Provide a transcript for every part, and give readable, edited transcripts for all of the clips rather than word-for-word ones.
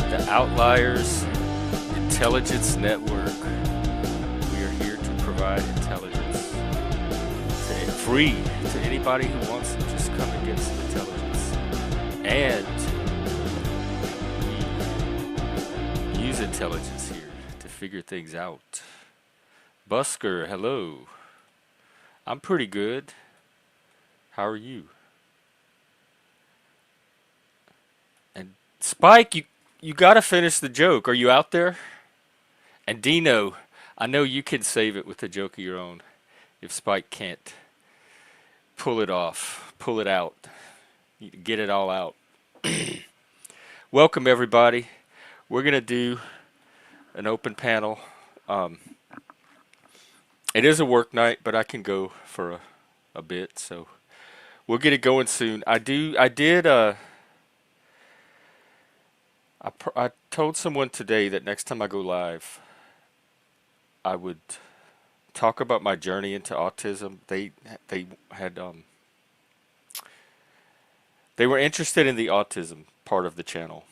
The Outliers Intelligence Network. We are here to provide intelligence free to anybody who wants to just come and get some intelligence. And we use intelligence here to figure things out. Busker, hello. I'm pretty good. How are you? And Spike, you gotta finish the joke. Are you out there? And Dino, I know you can save it with a joke of your own if Spike can't pull it off, pull it out, get it all out. Welcome, everybody. We're going to do an open panel. It is a work night, but I can go for a bit, so we'll get it going soon. I told someone today that next time I go live, I would talk about my journey into autism. They were interested in the autism part of the channel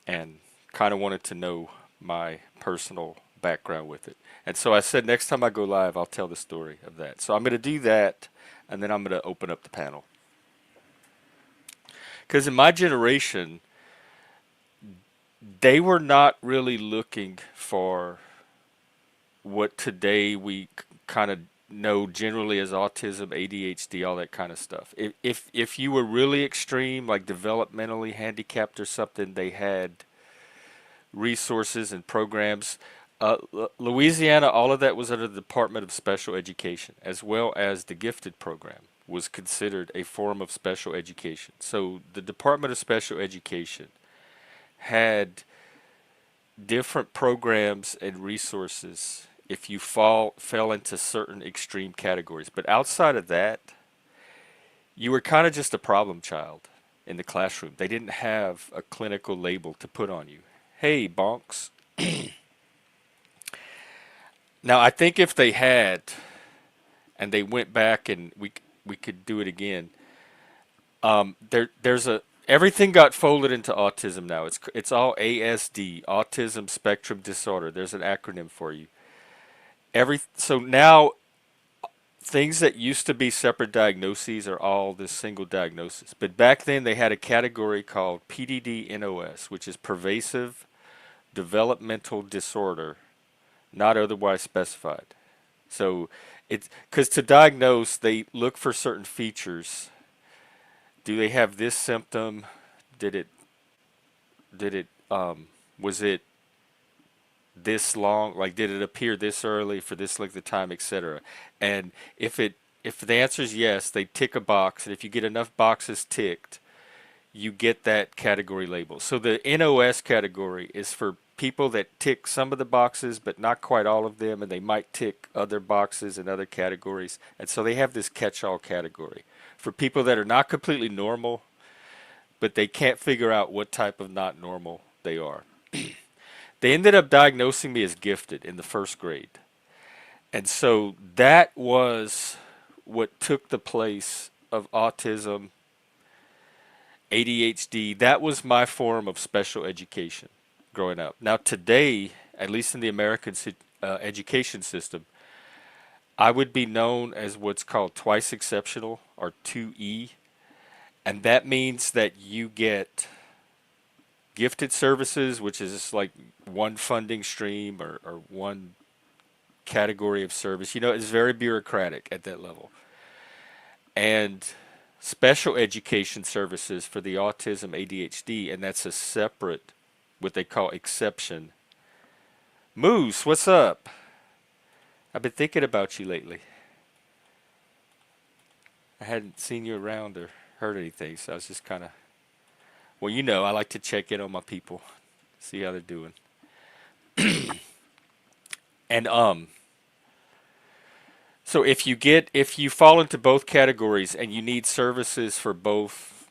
and kind of wanted to know my personal background with it. And so I said next time I go live, I'll tell the story of that. So I'm going to do that, and then I'm going to open up the panel. Because in my generation, they were not really looking for what today we kind of know generally as autism, ADHD, all that kind of stuff. If you were really extreme, like developmentally handicapped or something, they had resources and programs. Louisiana, all of that was under the Department of Special Education, as well as the gifted program was considered a form of special education. So the Department of Special Education had different programs and resources if you fell into certain extreme categories. But outside of that, you were kind of just a problem child in the classroom. They didn't have a clinical label to put on you. Hey, bonks. Now, I think if they had, and they went back and we could do it again, there's a everything got folded into autism now. It's all ASD, autism spectrum disorder. There's an acronym for you. So now things that used to be separate diagnoses are all this single diagnosis. But back then they had a category called PDD-NOS, which is pervasive developmental disorder, not otherwise specified. So it's because to diagnose, they look for certain features. Do they have this symptom? Was it this long? Like, did it appear this early for this length of time, etc.? And if the answer is yes, they tick a box, and if you get enough boxes ticked, you get that category label. So the NOS category is for people that tick some of the boxes, but not quite all of them, and they might tick other boxes in other categories. And so they have this catch-all category for people that are not completely normal, but they can't figure out what type of not normal they are. They ended up diagnosing me as gifted in the first grade. And so that was what took the place of autism, ADHD. That was my form of special education growing up. Now today, at least in the American education system, I would be known as what's called twice exceptional, or 2E. And that means that you get gifted services, which is just like one funding stream or one category of service. You know, it's very bureaucratic at that level. And special education services for the autism, ADHD, and that's a separate, what they call exception. Moose, what's up? I've been thinking about you lately. I hadn't seen you around or heard anything, so I was just kind of, well, you know, I like to check in on my people, see how they're doing. And so if you fall into both categories and you need services for both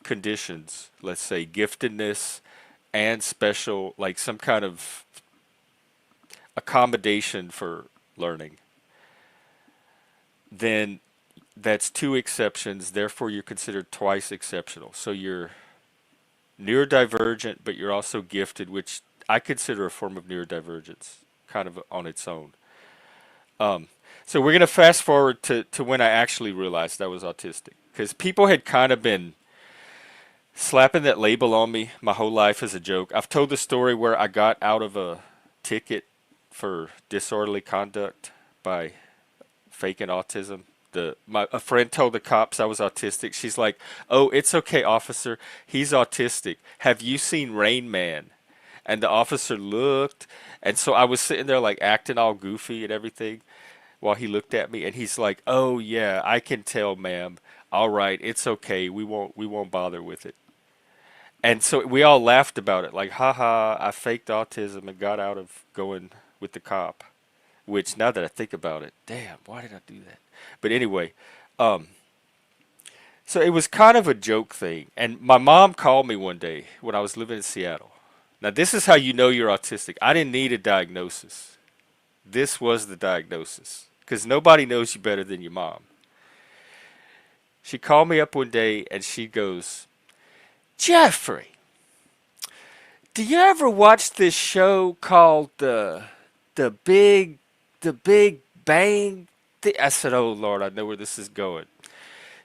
conditions, let's say giftedness and special, like some kind of accommodation for learning, then that's two exceptions. Therefore, you're considered twice exceptional. So you're neurodivergent, but you're also gifted, which I consider a form of neurodivergence, kind of on its own. Um, so we're gonna fast forward to when I actually realized I was autistic, because people had kind of been slapping that label on me my whole life as a joke. I've told the story where I got out of a ticket for disorderly conduct by faking autism. A friend told the cops I was autistic. She's like, "Oh, it's okay, officer. He's autistic. Have you seen Rain Man?" And the officer looked, and so I was sitting there like acting all goofy and everything while he looked at me, and he's like, "Oh yeah, I can tell, ma'am. All right, it's okay. We won't bother with it." And so we all laughed about it, like, haha, I faked autism and got out of going with the cop. Which, now that I think about it, damn, why did I do that? But anyway, um, so it was kind of a joke thing. And my mom called me one day when I was living in Seattle. Now, this is how you know you're autistic. I didn't need a diagnosis. This was the diagnosis. Because nobody knows you better than your mom. She called me up one day and she goes, "Jeffrey, do you ever watch this show called the Big the Big Bang?" I said, "Oh Lord, I know where this is going."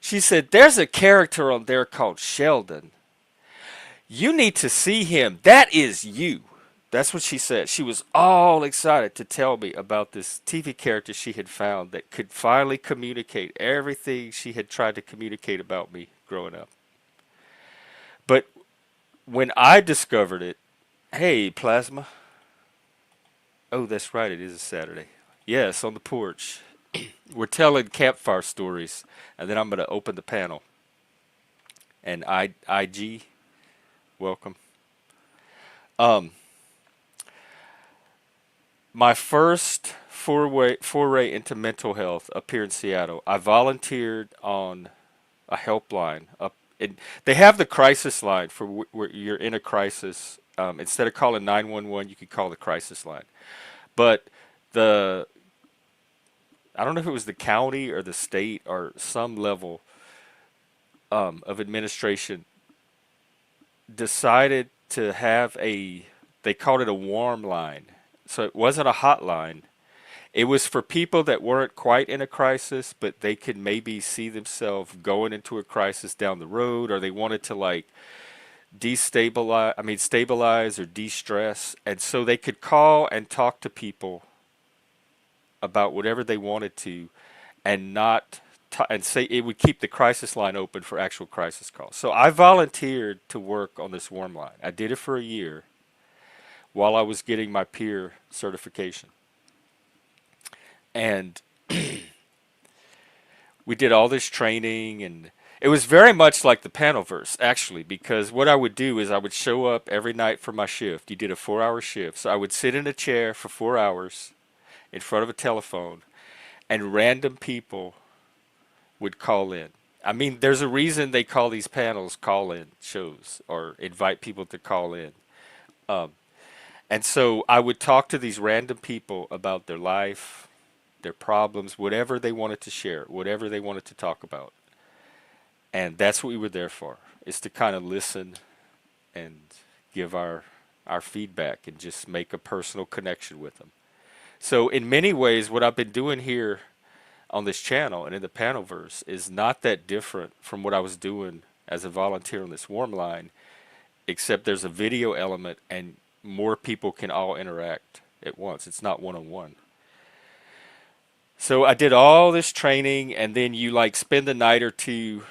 She said, "There's a character on there called Sheldon. You need to see him. That is you." That's what she said. She was all excited to tell me about this TV character she had found that could finally communicate everything she had tried to communicate about me growing up. But when I discovered it, hey, Plasma. Oh, that's right, it is a Saturday. Yes, on the porch. We're telling campfire stories, and then I'm going to open the panel. And IG, welcome. Um, my first foray into mental health up here in Seattle, I volunteered on a helpline up. They have the crisis line for where you're in a crisis. Instead of calling 911, you could call the crisis line. But the I don't know if it was the county or the state or some level of administration decided to have they called it a warm line. So it wasn't a hotline. It was for people that weren't quite in a crisis, but they could maybe see themselves going into a crisis down the road, or they wanted to like stabilize or de-stress. And so they could call and talk to people about whatever they wanted to, and not and say it would keep the crisis line open for actual crisis calls. So I volunteered to work on this warm line. I did it for a year while I was getting my peer certification. And we did all this training, and it was very much like the Panelverse actually, because what I would do is I would show up every night for my shift. You did a 4-hour shift. So I would sit in a chair for 4 hours in front of a telephone, and random people would call in. I mean, there's a reason they call these panels call-in shows or invite people to call in. Um, and so I would talk to these random people about their life, their problems, whatever they wanted to share, whatever they wanted to talk about. And that's what we were there for, is to kind of listen and give our feedback and just make a personal connection with them. So in many ways, what I've been doing here on this channel and in the Panelverse is not that different from what I was doing as a volunteer on this warm line, except there's a video element and more people can all interact at once. It's not one-on-one. So I did all this training, and then you like spend a night or two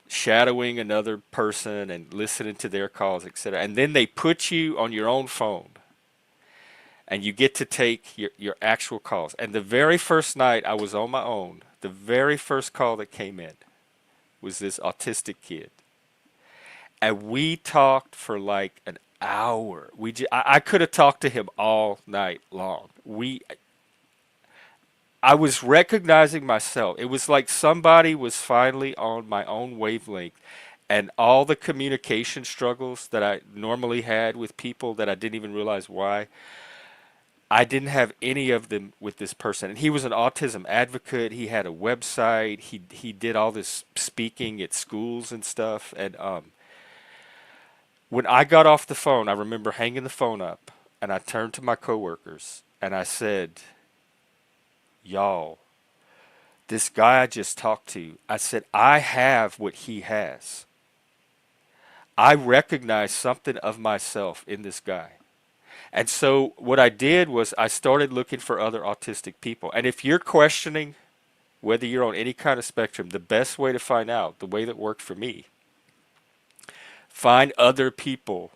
shadowing another person and listening to their calls, etc. And then they put you on your own phone, and you get to take your actual calls. And the very first night I was on my own, the very first call that came in was this autistic kid. And we talked for like an hour. I could have talked to him all night long. I was recognizing myself. It was like somebody was finally on my own wavelength, and all the communication struggles that I normally had with people that I didn't even realize why, I didn't have any of them with this person. And he was an autism advocate. He had a website. He did all this speaking at schools and stuff. And When I got off the phone, I remember hanging the phone up and I turned to my coworkers and I said, y'all, this guy I just talked to, I said, I have what he has. I recognize something of myself in this guy. And so what I did was I started looking for other autistic people. And if you're questioning whether you're on any kind of spectrum, the best way to find out, the way that worked for me, find other people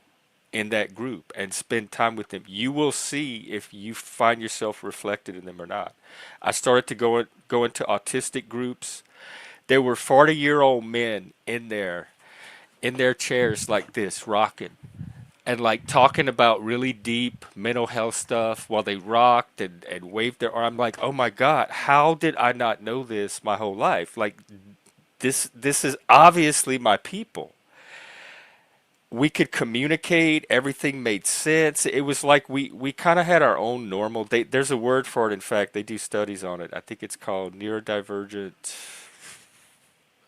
in that group and spend time with them. You will see if you find yourself reflected in them or not. I started to go into autistic groups. There were 40-year-old men in their chairs like this, rocking and like talking about really deep mental health stuff while they rocked and waved their arm. Like, oh my God, how did I not know this my whole life? Like this is obviously my people. We could communicate, everything made sense. It was like we kind of had our own normal. There's a word for it, in fact, they do studies on it. I think it's called neurodivergent.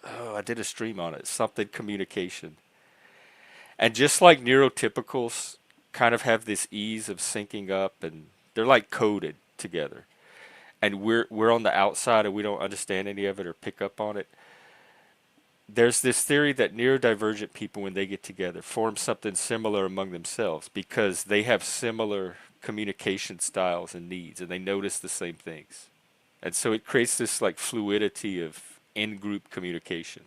Oh, I did a stream on it, something communication. And just like neurotypicals kind of have this ease of syncing up and they're like coded together. And we're on the outside and we don't understand any of it or pick up on it. There's this theory that neurodivergent people, when they get together, form something similar among themselves because they have similar communication styles and needs and they notice the same things. And so it creates this like fluidity of in-group communication.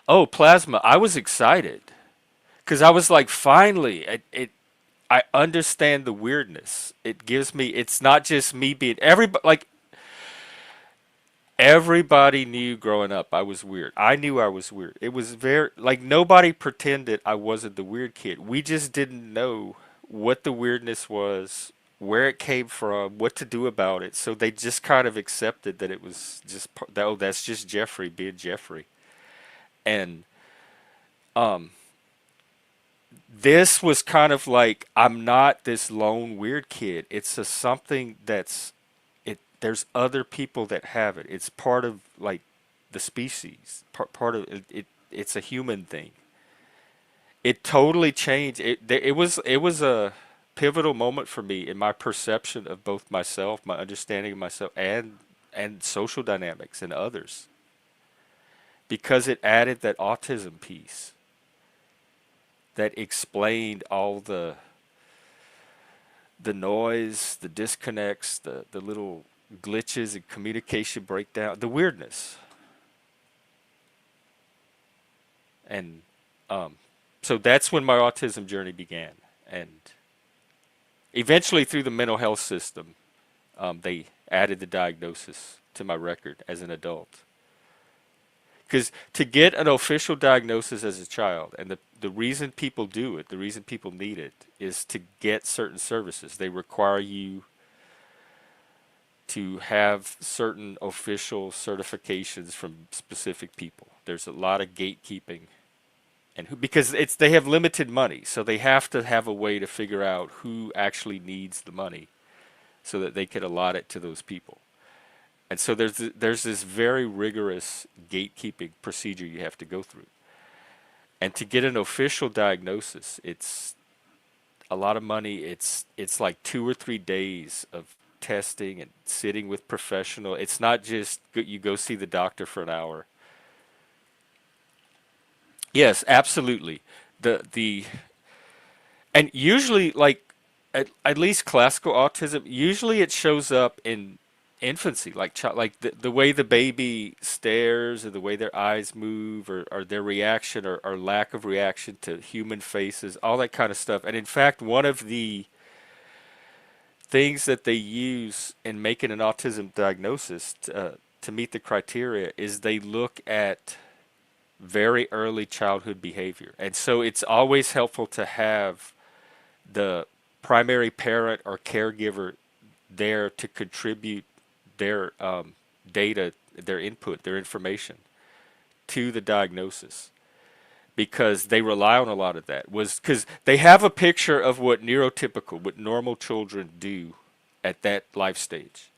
Oh, plasma! I was excited because I was like, finally, I understand the weirdness. It gives me. It's not just me being everybody. Like everybody knew growing up, I was weird. I knew I was weird. It was very like nobody pretended I wasn't the weird kid. We just didn't know what the weirdness was, where it came from, what to do about it. So they just kind of accepted that it was just oh, that's just Jeffrey being Jeffrey. And um, this was kind of like I'm not this lone weird kid. It's a something that's it. There's other people that have it. It's part of like the species. Part of it. It's a human thing. It totally changed. It was a pivotal moment for me in my perception of both myself, my understanding of myself, and social dynamics and others because it added that autism piece that explained all the noise, the disconnects, the little glitches and communication breakdown, the weirdness. And so that's when my autism journey began. And eventually through the mental health system, they added the diagnosis to my record as an adult. Because to get an official diagnosis as a child, and the reason people do it, the reason people need it, is to get certain services. They require you to have certain official certifications from specific people. There's a lot of gatekeeping, and because they have limited money, so they have to have a way to figure out who actually needs the money, so that they can allot it to those people. And so there's this very rigorous gatekeeping procedure you have to go through. And to get an official diagnosis, it's a lot of money. It's like 2 or 3 days of testing and sitting with professional. It's not just you go see the doctor for an hour. Yes, absolutely. The and usually like at least classical autism, usually it shows up in infancy, like like the way the baby stares or the way their eyes move or their reaction or lack of reaction to human faces, all that kind of stuff. And in fact, one of the things that they use in making an autism diagnosis to meet the criteria is they look at very early childhood behavior. And so it's always helpful to have the primary parent or caregiver there to contribute their data, their input, their information to the diagnosis because they rely on a lot of that. Was because they have a picture of what neurotypical, what normal children do at that life stage.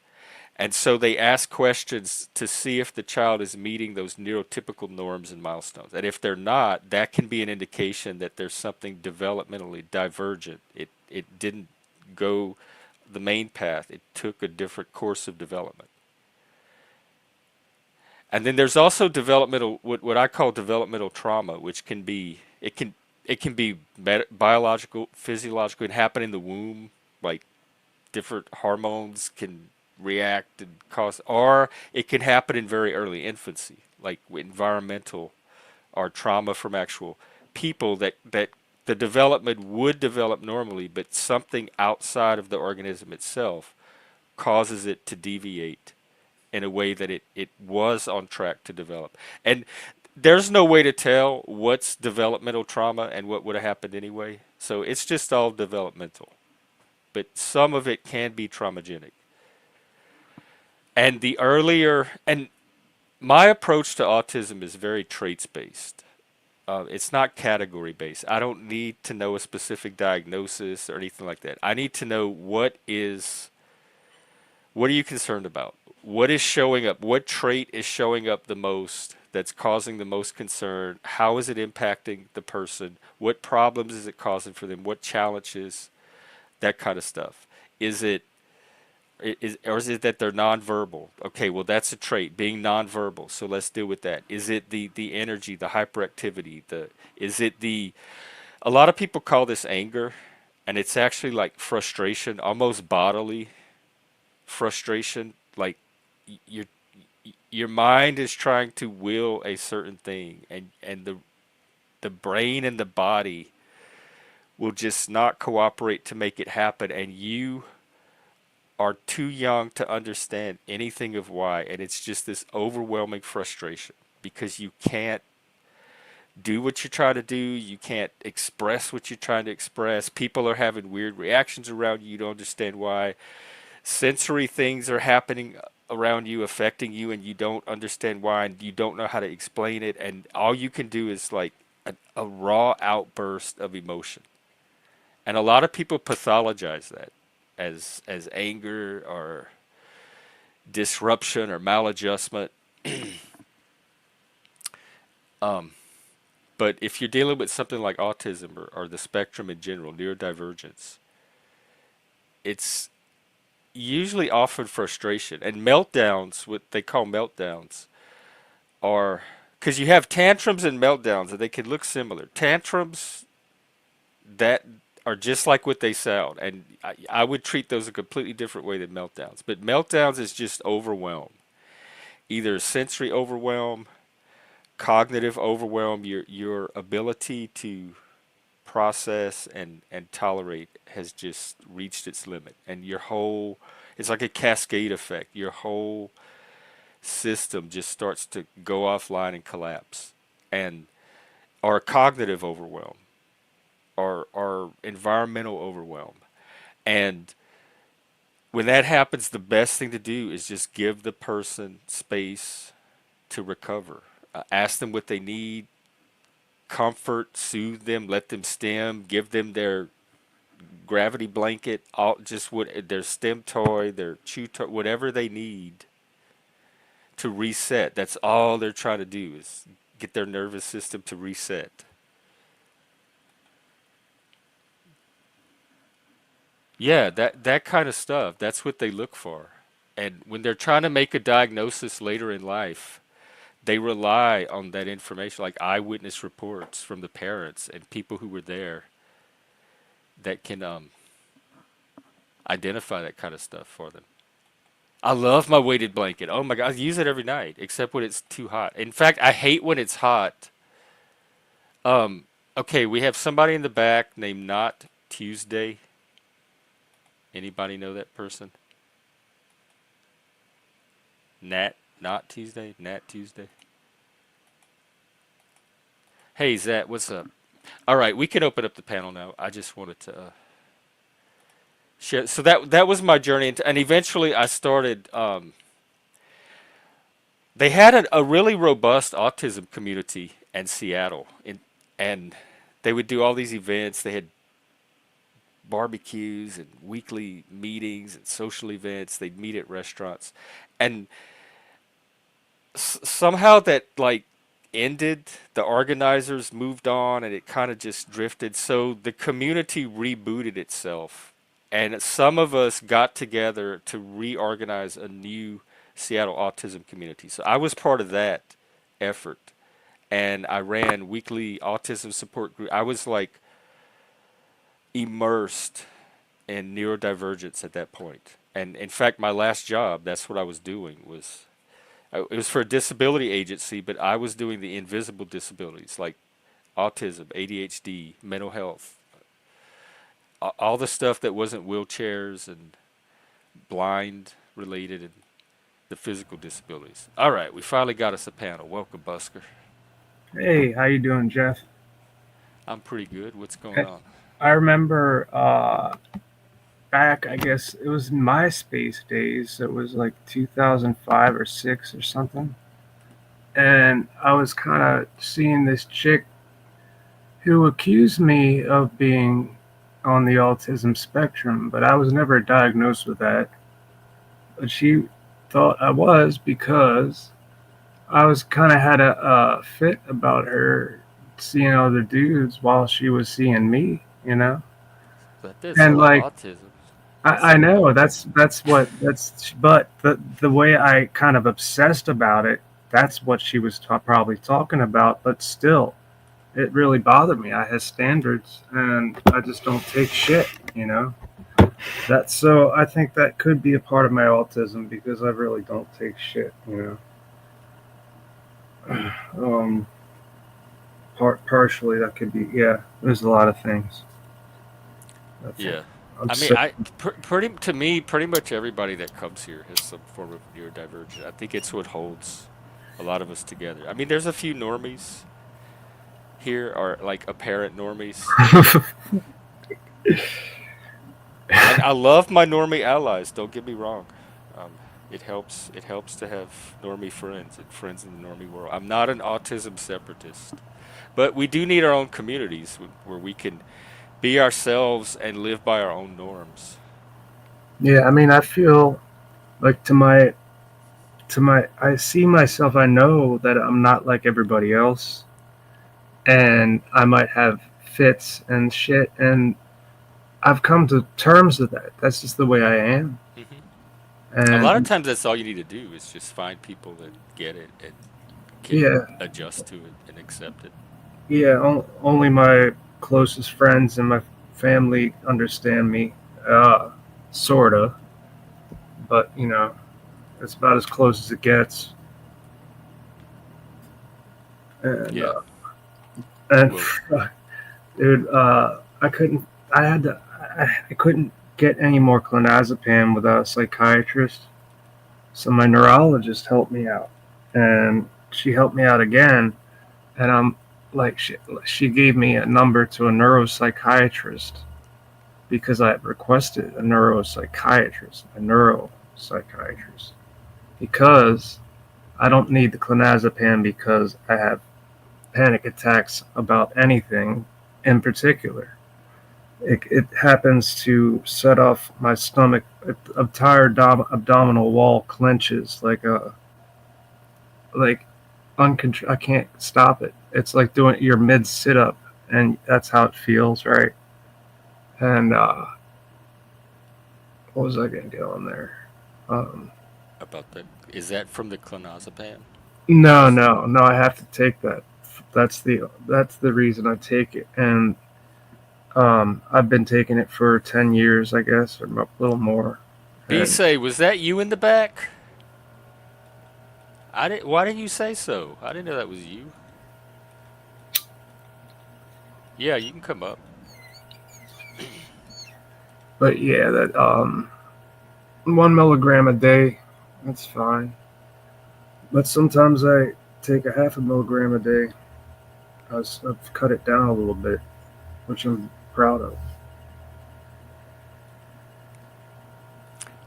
And so they ask questions to see if the child is meeting those neurotypical norms and milestones. And if they're not, that can be an indication that there's something developmentally divergent. It didn't go the main path. It took a different course of development. And then there's also developmental, what I call developmental trauma, which can be, it can be biological, physiological, it can happen in the womb, like different hormones can react and cause, or it can happen in very early infancy, like environmental or trauma from actual people that the development would develop normally, but something outside of the organism itself causes it to deviate in a way that it was on track to develop. And there's no way to tell what's developmental trauma and what would have happened anyway. So it's just all developmental. But some of it can be traumagenic. And the earlier, and my approach to autism is very traits based. It's not category based. I don't need to know a specific diagnosis or anything like that. I need to know what are you concerned about? What is showing up? What trait is showing up the most that's causing the most concern? How is it impacting the person? What problems is it causing for them? What challenges? That kind of stuff. Is it or is it that they're nonverbal? Okay, well that's a trait, being nonverbal. So let's deal with that. Is it the energy, the hyperactivity, the is it the a lot of people call this anger, and it's actually like frustration, almost bodily frustration, like your your mind is trying to will a certain thing, and the brain and the body will just not cooperate to make it happen, and you are too young to understand anything of why, and it's just this overwhelming frustration because you can't do what you're trying to do, you can't express what you're trying to express. People are having weird reactions around you, you don't understand why. Sensory things are happening around you, affecting you, and you don't understand why, and you don't know how to explain it, and all you can do is like a raw outburst of emotion. And a lot of people pathologize that as anger or disruption or maladjustment. Um, but if you're dealing with something like autism or the spectrum in general, neurodivergence, it's usually often frustration and meltdowns. What they call meltdowns are because you have tantrums and meltdowns, and they can look similar. Tantrums that are just like what they sound, and I would treat those a completely different way than meltdowns. But meltdowns is just overwhelm, either sensory overwhelm, cognitive overwhelm. Your ability to process and tolerate has just reached its limit, and your whole it's like a cascade effect. Your whole system just starts to go offline and collapse, and or cognitive overwhelm or environmental overwhelm. And when that happens, the best thing to do is just give the person space to recover. Ask them what they need, comfort, soothe them, let them stim, give them their gravity blanket, all just what their stim toy, their chew toy, whatever they need to reset. That's all they're trying to do is get their nervous system to reset. Yeah, that kind of stuff. That's what they look for. And when they're trying to make a diagnosis later in life, they rely on that information, like eyewitness reports from the parents and people who were there that can identify that kind of stuff for them. I love my weighted blanket. Oh my God, I use it every night, except when it's too hot. In fact, I hate when it's hot. Um, okay, we have somebody in the back named Not Tuesday. Anybody know that person? Nat, Not Tuesday? Nat Tuesday? Hey, Zach, what's up? All right, we can open up the panel now. I just wanted to share. So that was my journey, and eventually I started. They had a really robust autism community in Seattle, and they would do all these events. They had barbecues and weekly meetings and social events. They'd meet at restaurants, and somehow that like ended. The organizers moved on, and it kind of just drifted. So the community rebooted itself, and some of us got together to reorganize a new Seattle autism community. So I was part of that effort, and I ran weekly autism support group. I was like immersed in neurodivergence at that point. And in fact, my last job, that's what I was doing was it was for a disability agency, but I was doing the invisible disabilities like autism, ADHD, mental health, all the stuff that wasn't wheelchairs and blind related and the physical disabilities. All right, we finally got us a panel. Welcome, Busker. Hey, how you doing, Jeff? I'm pretty good. What's going I on? I remember back, I guess it was MySpace days. It was like 2005 or 6 or something. And I was kind of seeing this chick who accused me of being on the autism spectrum, but I was never diagnosed with that. But she thought I was because I was kind of had a fit about her seeing other dudes while she was seeing me, you know? But that's And not like autism. That's I know psychosis. but the way I kind of obsessed about it, that's what she was probably talking about. But still, it really bothered me. I have standards, and I just don't take shit. You know that. So I think that could be a part of my autism because I really don't take shit. Um, partially that could be. Yeah, there's a lot of things. I think Yeah. I'm I mean, so. pretty to me, pretty much everybody that comes here has some form of neurodivergent. I think it's what holds a lot of us together. I mean, there's a few normies here, or like apparent normies, and I love my normie allies. Don't get me wrong. It helps. It helps to have normie friends and friends in the normie world. I'm not an autism separatist, but we do need our own communities where we can be ourselves and live by our own norms. Yeah, I mean, I feel like I see myself. I know that I'm not like everybody else, and I might have fits and shit, and I've come to terms with that. That's just the way I am. Hmm. A lot of And times, that's all you need to do is just find people that get it and can yeah, adjust to it and accept it. yeah, only my closest friends and my family understand me, sorta, but it's about as close as it gets. And Yeah. and Well, dude, I couldn't. I had to. I couldn't get any more clonazepam without a psychiatrist. So my neurologist helped me out, and she helped me out again. And I'm like, she gave me a number to a neuropsychiatrist because I requested a neuropsychiatrist, because I don't need the clonazepam because I have panic attacks about anything in particular. It happens to set off my stomach. The entire abdominal wall clenches like uncontrol. I can't stop it. It's like doing your mid sit up, and that's how it feels, right? And what was I gonna get on there? Um, about that, is that from the clonazepam? no, Is no, no. I have to take that. That's the reason I take it, and I've been taking it for 10 years, I guess, or a little more. B And say, was that you in the back? I didn't. Why didn't you say so? I didn't know that was you. Yeah, you can come up. but yeah, that 1 milligram a day, that's fine. But sometimes I take a half a milligram a day. I've cut it down a little bit, which I'm proud of.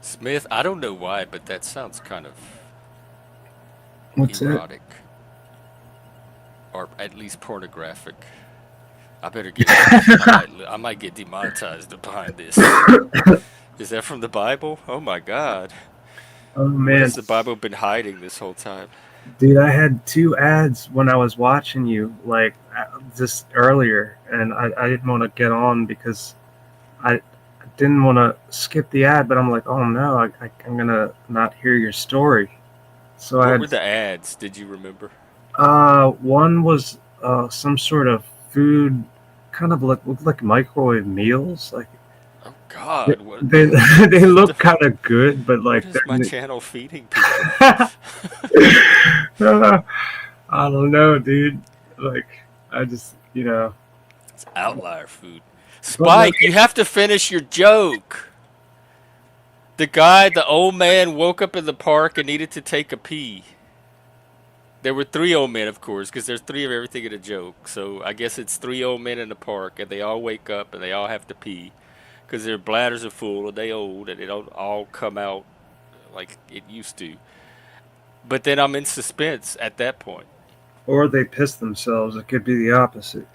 Smith, I don't know why, but that sounds kind of What's that? erotic, or at least pornographic. I better get off this. I might get demonetized behind this. Is that from the Bible? Oh my God. Oh What man, has the Bible been hiding this whole time? dude, I had two ads when I was watching you, like just earlier, and I didn't want to get on because I didn't want to skip the ad, but I'm like, oh no, I'm gonna not hear your story. So I What had were the ads? Did you remember? one was some sort of food, kind of looked like microwave meals. Like Oh they God, what they, they what look the kind of good, but what like is my they're. channel feeding people? I don't know, dude. Like I just It's outlier food. but like Spike, you have to finish your joke. The old man, woke up in the park and needed to take a pee. There were three old men, of course, because there's three of everything in a joke. So I guess it's three old men in the park, and they all wake up and they all have to pee because their bladders are full and they old and they don't all come out like it used to. But then I'm in suspense at that point. or they piss themselves. It could be the opposite.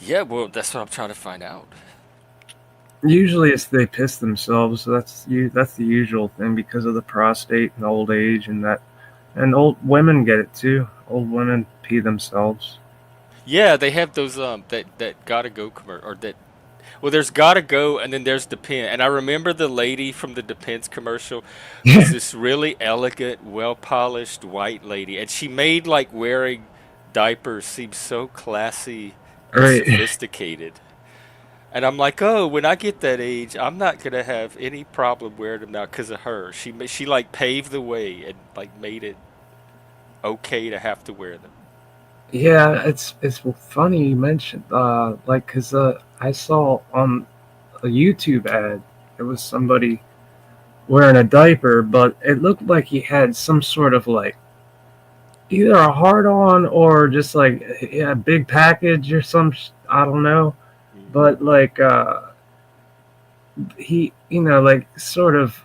Yeah, well, that's what I'm trying to find out. Usually, it's they piss themselves. So that's the usual thing because of the prostate and old age and that. And old women get it too. Old women pee themselves. Yeah, they have those that gotta go commercial or that. Well, there's gotta go, and then there's Depend. And I remember the lady from the Depends commercial was this really elegant, well polished white lady, and she made like wearing diapers seem so classy and Right. sophisticated. And I'm like, oh, when I get that age, I'm not gonna have any problem wearing them now because of her. She like paved the way and like made it okay to have to wear them. Yeah, it's funny you mentioned like because I saw on a YouTube ad it was somebody wearing a diaper, but it looked like he had some sort of like either a hard on or just like yeah, a big package or I don't know, Mm. but like he like sort of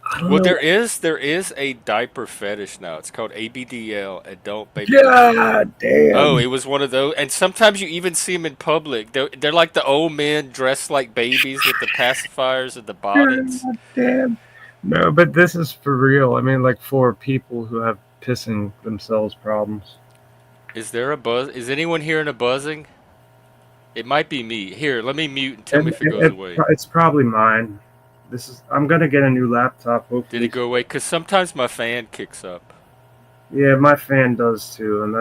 I don't Well, know. there is a diaper fetish now. It's called ABDL, Adult Baby Diaper. God Oh, it damn. was one of those, and sometimes you even see them in public. They're like the old men dressed like babies with the pacifiers and the bonnets. God damn. No, but this is for real. I mean, like for people who have pissing themselves problems. Is there a buzz? Is anyone hearing a buzzing? It might be me. Here, let me mute and tell me And if it goes away. it's probably mine. This is. I'm gonna get a new laptop. Did it Hopefully. go away? Because sometimes my fan kicks up. Yeah, my fan does too, and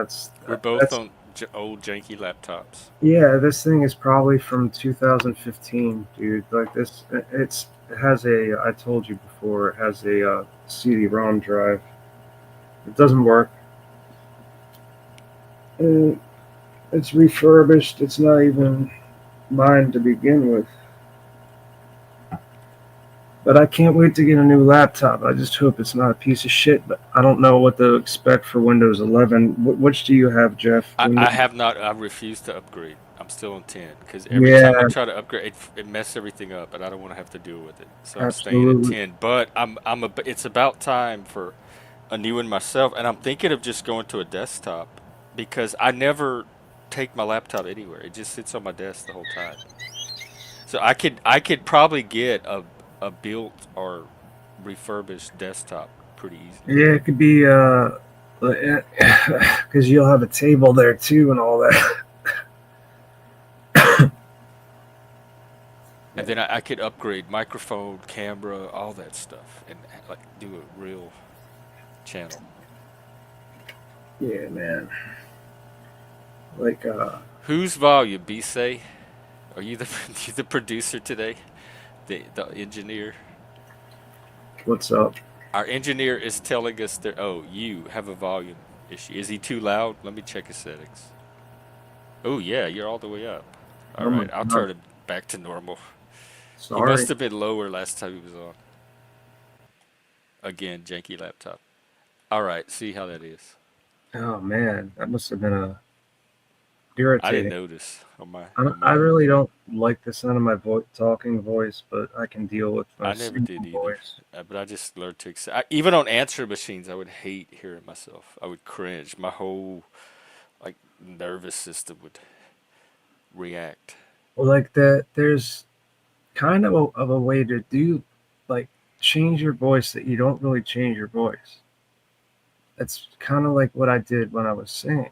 We're both that's on old janky laptops. yeah. This thing is probably from 2015, dude. Like this, it has a. I told you before. It has a CD-ROM drive. It doesn't work. And it's refurbished. It's not even mine to begin with. But I can't wait to get a new laptop. I just hope it's not a piece of shit. But I don't know what to expect for Windows 11. Which do you have, Jeff? I Windows? have not. I refuse to upgrade. I'm still on 10 because every time I Yeah, try to upgrade, it messes everything up, and I don't want to have to deal with it. So I'm staying at absolutely. 10. But it's about time for a new one myself, and I'm thinking of just going to a desktop because I never take my laptop anywhere. It just sits on my desk the whole time. So I could probably get a built or refurbished desktop pretty easily. Yeah, it could be because you'll have a table there too and all that. And then I could upgrade microphone, camera, all that stuff, and like do a real channel. Yeah, man. Like Whose volume? B say? Are you the you the producer today? The engineer? what's up? Our engineer is telling us that you have a volume issue. Is he too loud? Let me check his settings. Oh yeah, you're all the way up. All Oh my right, I'll god. turn it back to normal. He Sorry. must have been lower last time he was on. Again, janky laptop. All right, see how that is. Oh man, that must have been a I didn't irritating. notice on my I really end. don't like the sound of my talking voice, but I can deal with my I never did singing either, voice. but I just learned to accept. Even on answer machines, I would hate hearing myself. I would cringe. My whole like nervous system would react. Well, like there's kind of a way to do like change your voice that you don't really change your voice. It's kind of like what I did when I was singing.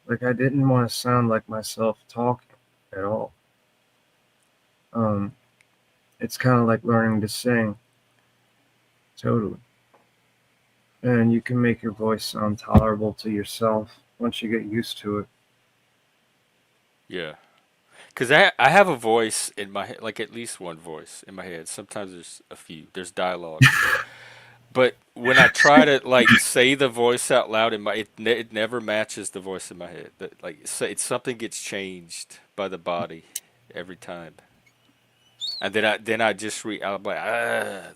Like I didn't want to sound like myself talking at all. Um, it's kind of like learning to sing totally, and you can make your voice sound tolerable to yourself once you get used to it. Yeah. Because I have a voice in my head, like at least one voice in my head. Sometimes there's a few. There's dialogue. But when I try to like say the voice out loud in my, it never matches the voice in my head. That like it's something gets changed by the body every time, and then I just I'm like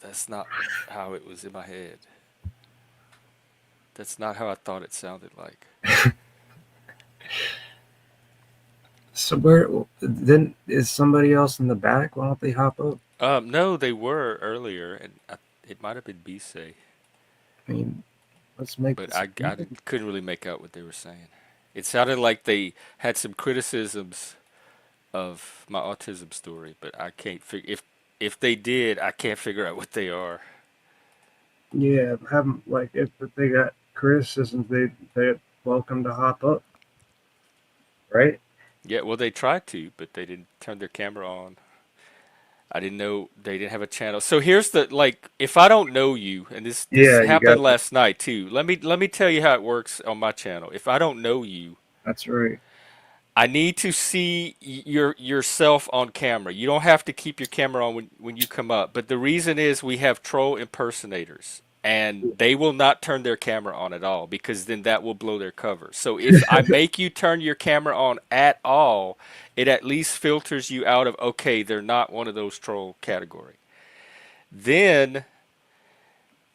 that's not how it was in my head. That's not how I thought it sounded like. So where then is somebody else in the back? Why don't they hop up? No, they were earlier, and it might have been Bisay, I mean, let's make but this. I couldn't really make out what they were saying. It sounded like they had some criticisms of my autism story, but I can't figure if they did, I can't figure out what they are. Yeah, have them like if they got criticisms, they're welcome to hop up, right? Yeah, well, they tried to, but they didn't turn their camera on. I didn't know they didn't have a channel. So here's the like, if I don't know you, and this Yeah, you got happened last night too. Let me tell you how it works on my channel. If I don't know you, that's right. I need to see yourself on camera. You don't have to keep your camera on when you come up. But the reason is we have troll impersonators and they will not turn their camera on at all because then that will blow their cover. So if I make you turn your camera on at all, it at least filters you out of okay, they're not one of those troll category. Then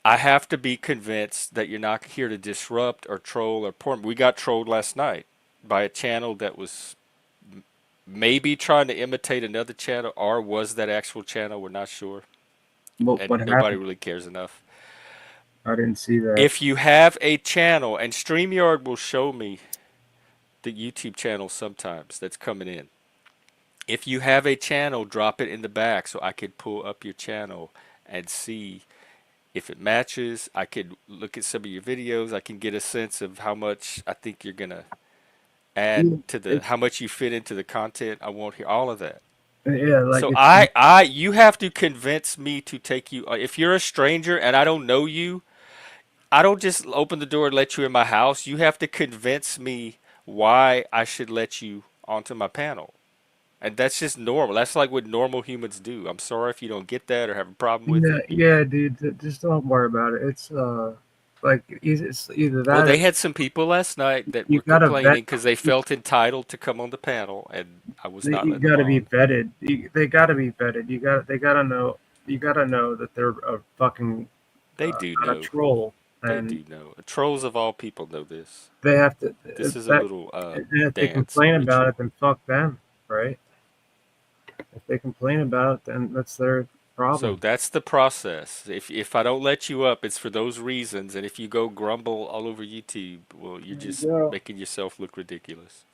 I have to be convinced that you're not here to disrupt or troll or porn. We got trolled last night by a channel that was maybe trying to imitate another channel, or was that actual channel? We're not sure, and What nobody happened? really cares enough. I didn't see that. If you have a channel, and StreamYard will show me the YouTube channel sometimes that's coming in. If you have a channel, drop it in the back so I could pull up your channel and see if it matches. I could look at some of your videos. I can get a sense of how much I think you're gonna add Yeah, to the it's how much you fit into the content. I want hear all of that. yeah, like So it's you have to convince me to take you. If you're a stranger and I don't know you, I don't just open the door and let you in my house. You have to convince me why I should let you onto my panel. And that's just normal. That's like what normal humans do. I'm sorry if you don't get that or have a problem with yeah, it. yeah, dude. Just don't worry about it. It's like it's either Well, that or they had some people last night that you were gotta vet. complaining because they felt entitled to come on the panel, and I was not You letting them gotta be on. vetted. They gotta be vetted. They gotta know. You gotta know that they're a fucking They do not a know. troll, They and do know. Trolls of all people know this. they have to. This is a That little and if they dance, a complain about it, ritual. then fuck them, right? If they complain about it, then that's their So problem. that's the process. If I don't let you up, it's for those reasons. And if you go grumble all over YouTube, well, you're There you just go. making yourself look ridiculous.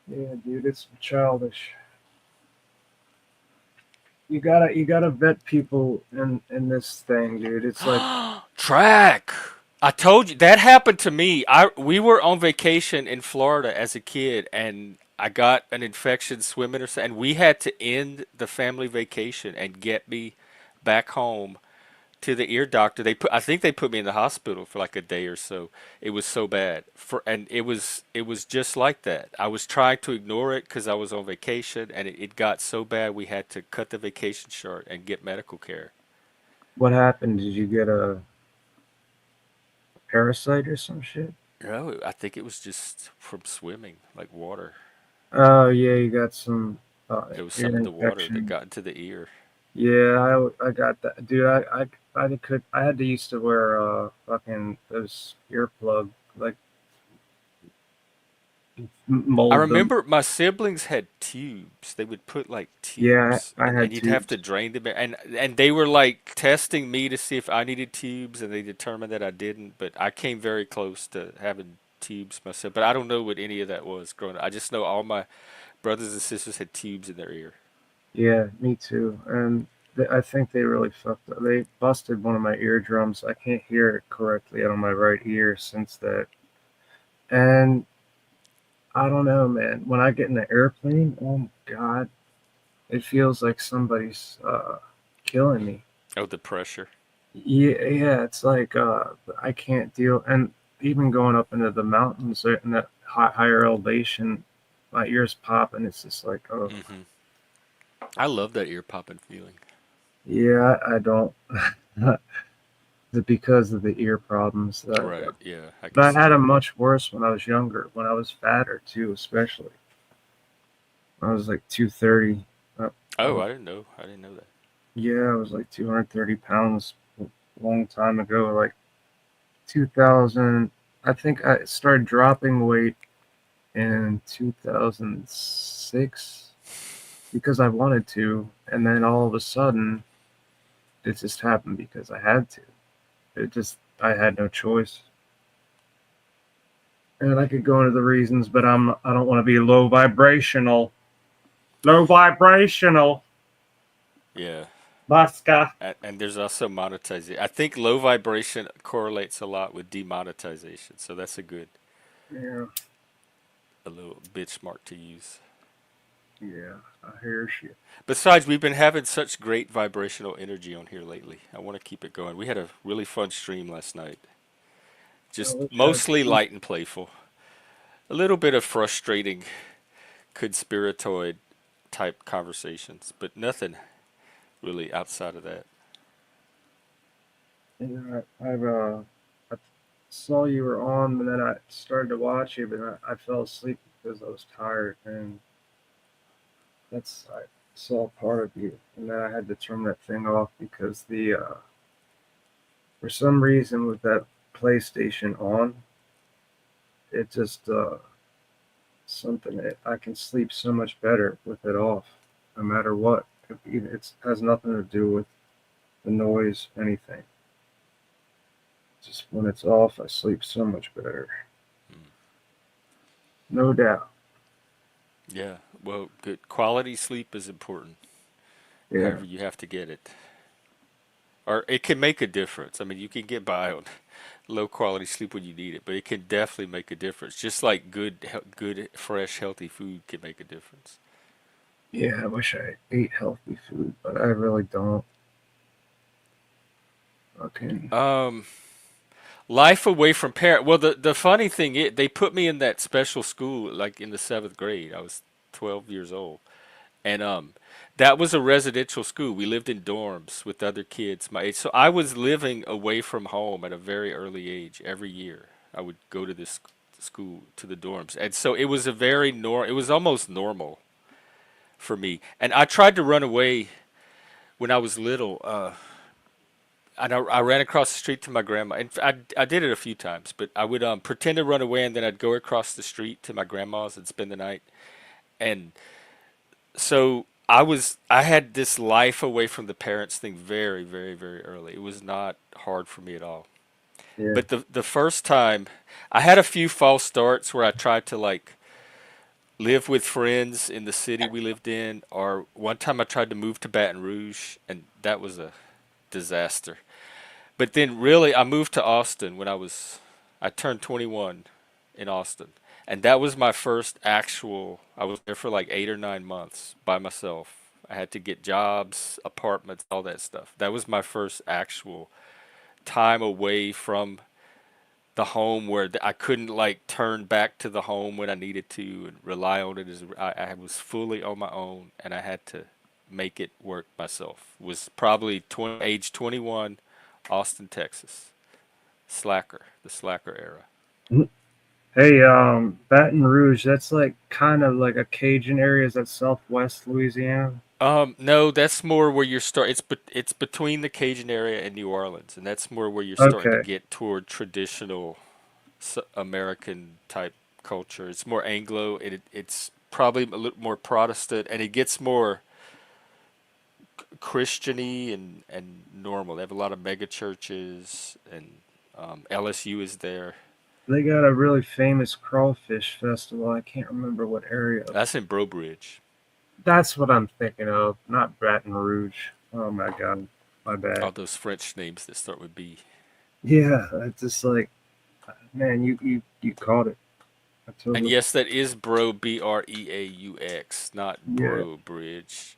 Yeah, dude, it's childish. You gotta vet people in this thing, dude. It's like Track. I told you that happened to me. I We were on vacation in Florida as a kid, and I got an infection swimming or something. And we had to end the family vacation and get me back home to the ear doctor. I think they put me in the hospital for like a day or so. It was so bad. And it was just like that. I was trying to ignore it because I was on vacation, and it got so bad we had to cut the vacation short and get medical care. what happened? Did you get a parasite or some shit? No, I think it was just from swimming, like water. Oh yeah, you got some It was some ear of the water that infection. got into the ear. Yeah, I got that, dude. I had to used to wear fucking those earplug like I mold them. remember my siblings had tubes. They would put like Yeah, tubes, I and had you'd have to tubes. drain them. And they were like testing me to see if I needed tubes, and they determined that I didn't. But I came very close to having tubes myself, but I don't know what any of that was growing up. I just know all my brothers and sisters had tubes in their ear. Yeah, me too. And I think they really fucked up. They busted one of my eardrums. I can't hear it correctly out of my right ear since that. And I don't know, man. When I get in the airplane, oh my God, it feels like somebody's killing me. Oh, the pressure. Yeah, yeah, it's like I can't deal. And even going up into the mountains in that higher elevation, my ears pop, and it's just like, oh, Hmm. I love that ear popping feeling. yeah, I don't. Because of the ear problems. Right. Yeah, I can But I see had them that. much worse when I was younger, when I was fatter too, especially. I was like 230. I Oh, was, I didn't know. I didn't know that. yeah, I was like 230 pounds a long time ago, like 2000. I think I started dropping weight in 2006 because I wanted to, and then all of a sudden, it just happened because I had to. I had no choice. And I could go into the reasons, but I don't want to be low vibrational. Low vibrational. Yeah. Baska. And there's also monetization. I think low vibration correlates a lot with demonetization. So that's Yeah, a little bitch mark to use. yeah. I hear you. Besides, we've been having such great vibrational energy on here lately. I want to keep it going. We had a really fun stream last night. I Just wish I mostly could. light and playful. A little bit of frustrating conspiratoid type conversations, but nothing really outside of that. Yeah, I saw you were on, and then I started to watch you, but I fell asleep because I was tired, and I saw part of you, and then I had to turn that thing off because the for some reason with that PlayStation on, it just something I can sleep so much better with it off, no matter what. It has nothing to do with the noise, anything. Just when it's off, I sleep so much better. Mm. No doubt. Yeah, well, good quality sleep is important. Yeah. However, you have to get it. Or it can make a difference. I mean, you can get by on low quality sleep when you need it, but it can definitely make a difference. Just like good, fresh, healthy food can make a difference. Yeah, I wish I ate healthy food, but I really don't. Okay. Um, Life away from parent. Well, the funny thing is, they put me in that special school like in the seventh grade. I was 12 years old, and that was a residential school. We lived in dorms with other kids my age, so I was living away from home at a very early age. Every year, I would go to this school to the dorms, and so it was a very It was almost normal for me. And I tried to run away when I was little. I ran across the street to my grandma. And I did it a few times, but I would pretend to run away and then I'd go across the street to my grandma's and spend the night. And so I had this life away from the parents thing very, very, very early. It was not hard for me at all. Yeah. But the first time I had a few false starts where I tried to like live with friends in the city we lived in, or one time I tried to move to Baton Rouge and that was a disaster. But then really I moved to Austin I turned 21 in Austin. And that was my first actual I was there for like 8 or 9 months by myself. I had to get jobs, apartments, all that stuff. That was my first actual time away from the home where I couldn't like turn back to the home when I needed to and rely on it I was fully on my own and I had to make it work myself. Was probably age 21, Austin, Texas. The slacker era. Hey, Baton Rouge, that's like kind of like a Cajun area. Is that Southwest Louisiana? No, that's more where you're it's between the Cajun area and New Orleans, and that's more where you're starting to Okay. get toward traditional American type culture. It's more Anglo. It's probably a little more Protestant, and it gets more Christiany and normal. They have a lot of mega churches, and LSU is there. They got a really famous crawfish festival. I can't remember what area. That's in Brobridge. That's what I'm thinking of, not Baton Rouge. Oh my god, my All bad. those French names that start with B. Yeah, it's just like, man, you caught it. I And totally. yes, that is Bro, Breaux, not Yeah. Brobridge.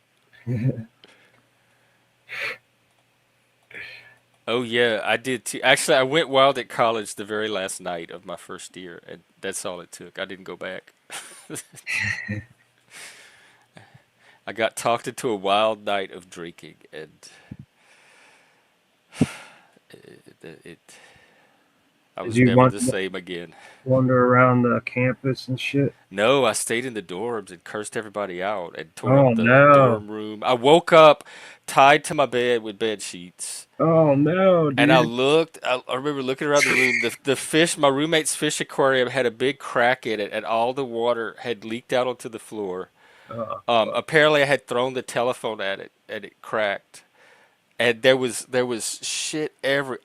Oh yeah, I did too. Actually, I went wild at college the very last night of my first year, and that's all it took. I didn't go back. I got talked into a wild night of drinking, and it I Did was you never the same again. wander around the campus and shit? No, I stayed in the dorms and cursed everybody out and tore Oh up the no. dorm room. I woke up tied to my bed with bed sheets. Oh no, And I dude. looked, I remember looking around the room. The fish, my roommate's fish aquarium had a big crack in it, and all the water had leaked out onto the floor. Oh fuck. Apparently, I had thrown the telephone at it, and it cracked. And there was shit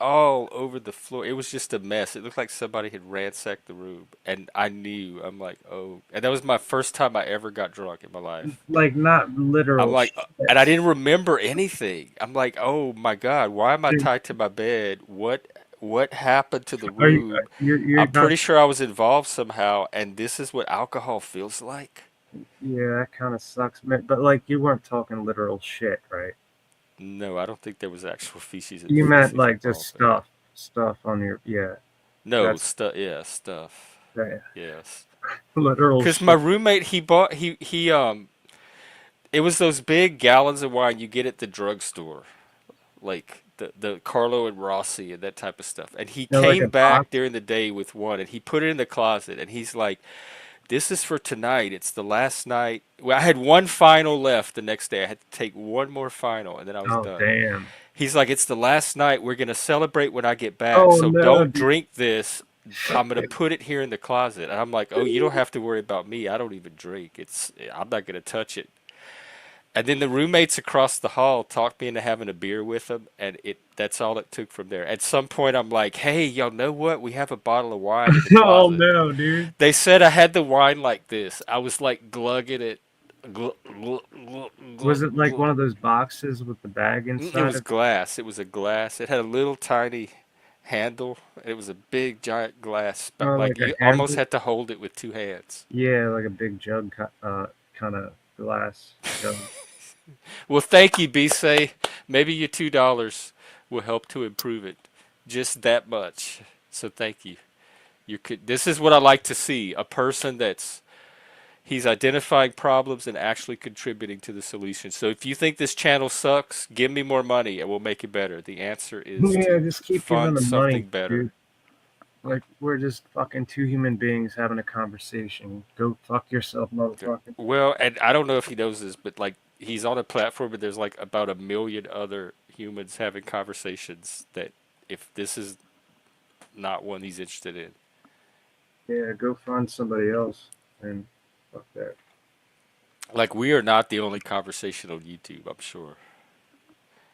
all over the floor. It was just a mess. It looked like somebody had ransacked the room, and I knew. I'm like, oh, and that was my first time I ever got drunk in my life. Like not I'm literal like, and shit. I didn't remember anything. I'm like, oh my God, why am I Dude, tied to my bed? What happened to the are you room? you're I'm not pretty sure I was involved somehow, and this is what alcohol feels like. yeah, that kind of sucks, man. But like you weren't talking literal shit, right? No, I don't think there was actual feces and You meant feces like just involved there. stuff on your yeah. No, That's stuff, yeah, stuff. that Yes. literal Because my shit. roommate, he bought, it was those big gallons of wine you get at the drugstore, like the Carlo and Rossi and that type of stuff. And he You know, like a came box. back during the day with one, and he put it in the closet, and he's like, "This is for tonight. It's the last night." Well, I had one final left the next day. I had to take one more final, and then I was Oh done. damn. He's like, "It's the last night. We're gonna celebrate when I get back, Oh so no, don't dude. drink this. I'm gonna put it here in the closet." And I'm like, "Oh, you don't have to worry about me. I don't even drink. I'm not gonna touch it." And then the roommates across the hall talked me into having a beer with them, and that's all it took from there. At some point, I'm like, "Hey, y'all know what? We have a bottle of wine in the Oh closet." no, dude. They said I had the wine like this. I was like glugging it. Glug, glug, glug, Was glug, it like glug. one of those boxes with the bag It inside was of glass. It was a glass. It had a little tiny handle. It was a big giant glass, it? but like Like a you almost handle? had to hold it with two hands. Yeah, like a big jug, kind of glass jug. Well, thank you, Bisay. Maybe your $2 will help to improve it, just that much. So thank you. This is what I like to see: a person that's he's identifying problems and actually contributing to the solution. So if you think this channel sucks, give me more money and we'll make it better. The answer is Yeah, to just keep giving fund the money, something better. dude. Like we're just fucking two human beings having a conversation. Go fuck yourself, Okay. motherfucker. Well, and I don't know if he knows this, but like he's on a platform, but there's like about a million other humans having conversations that if this is not one he's interested in. Yeah, go find somebody else and fuck that. Like we are not the only conversation on YouTube, I'm sure.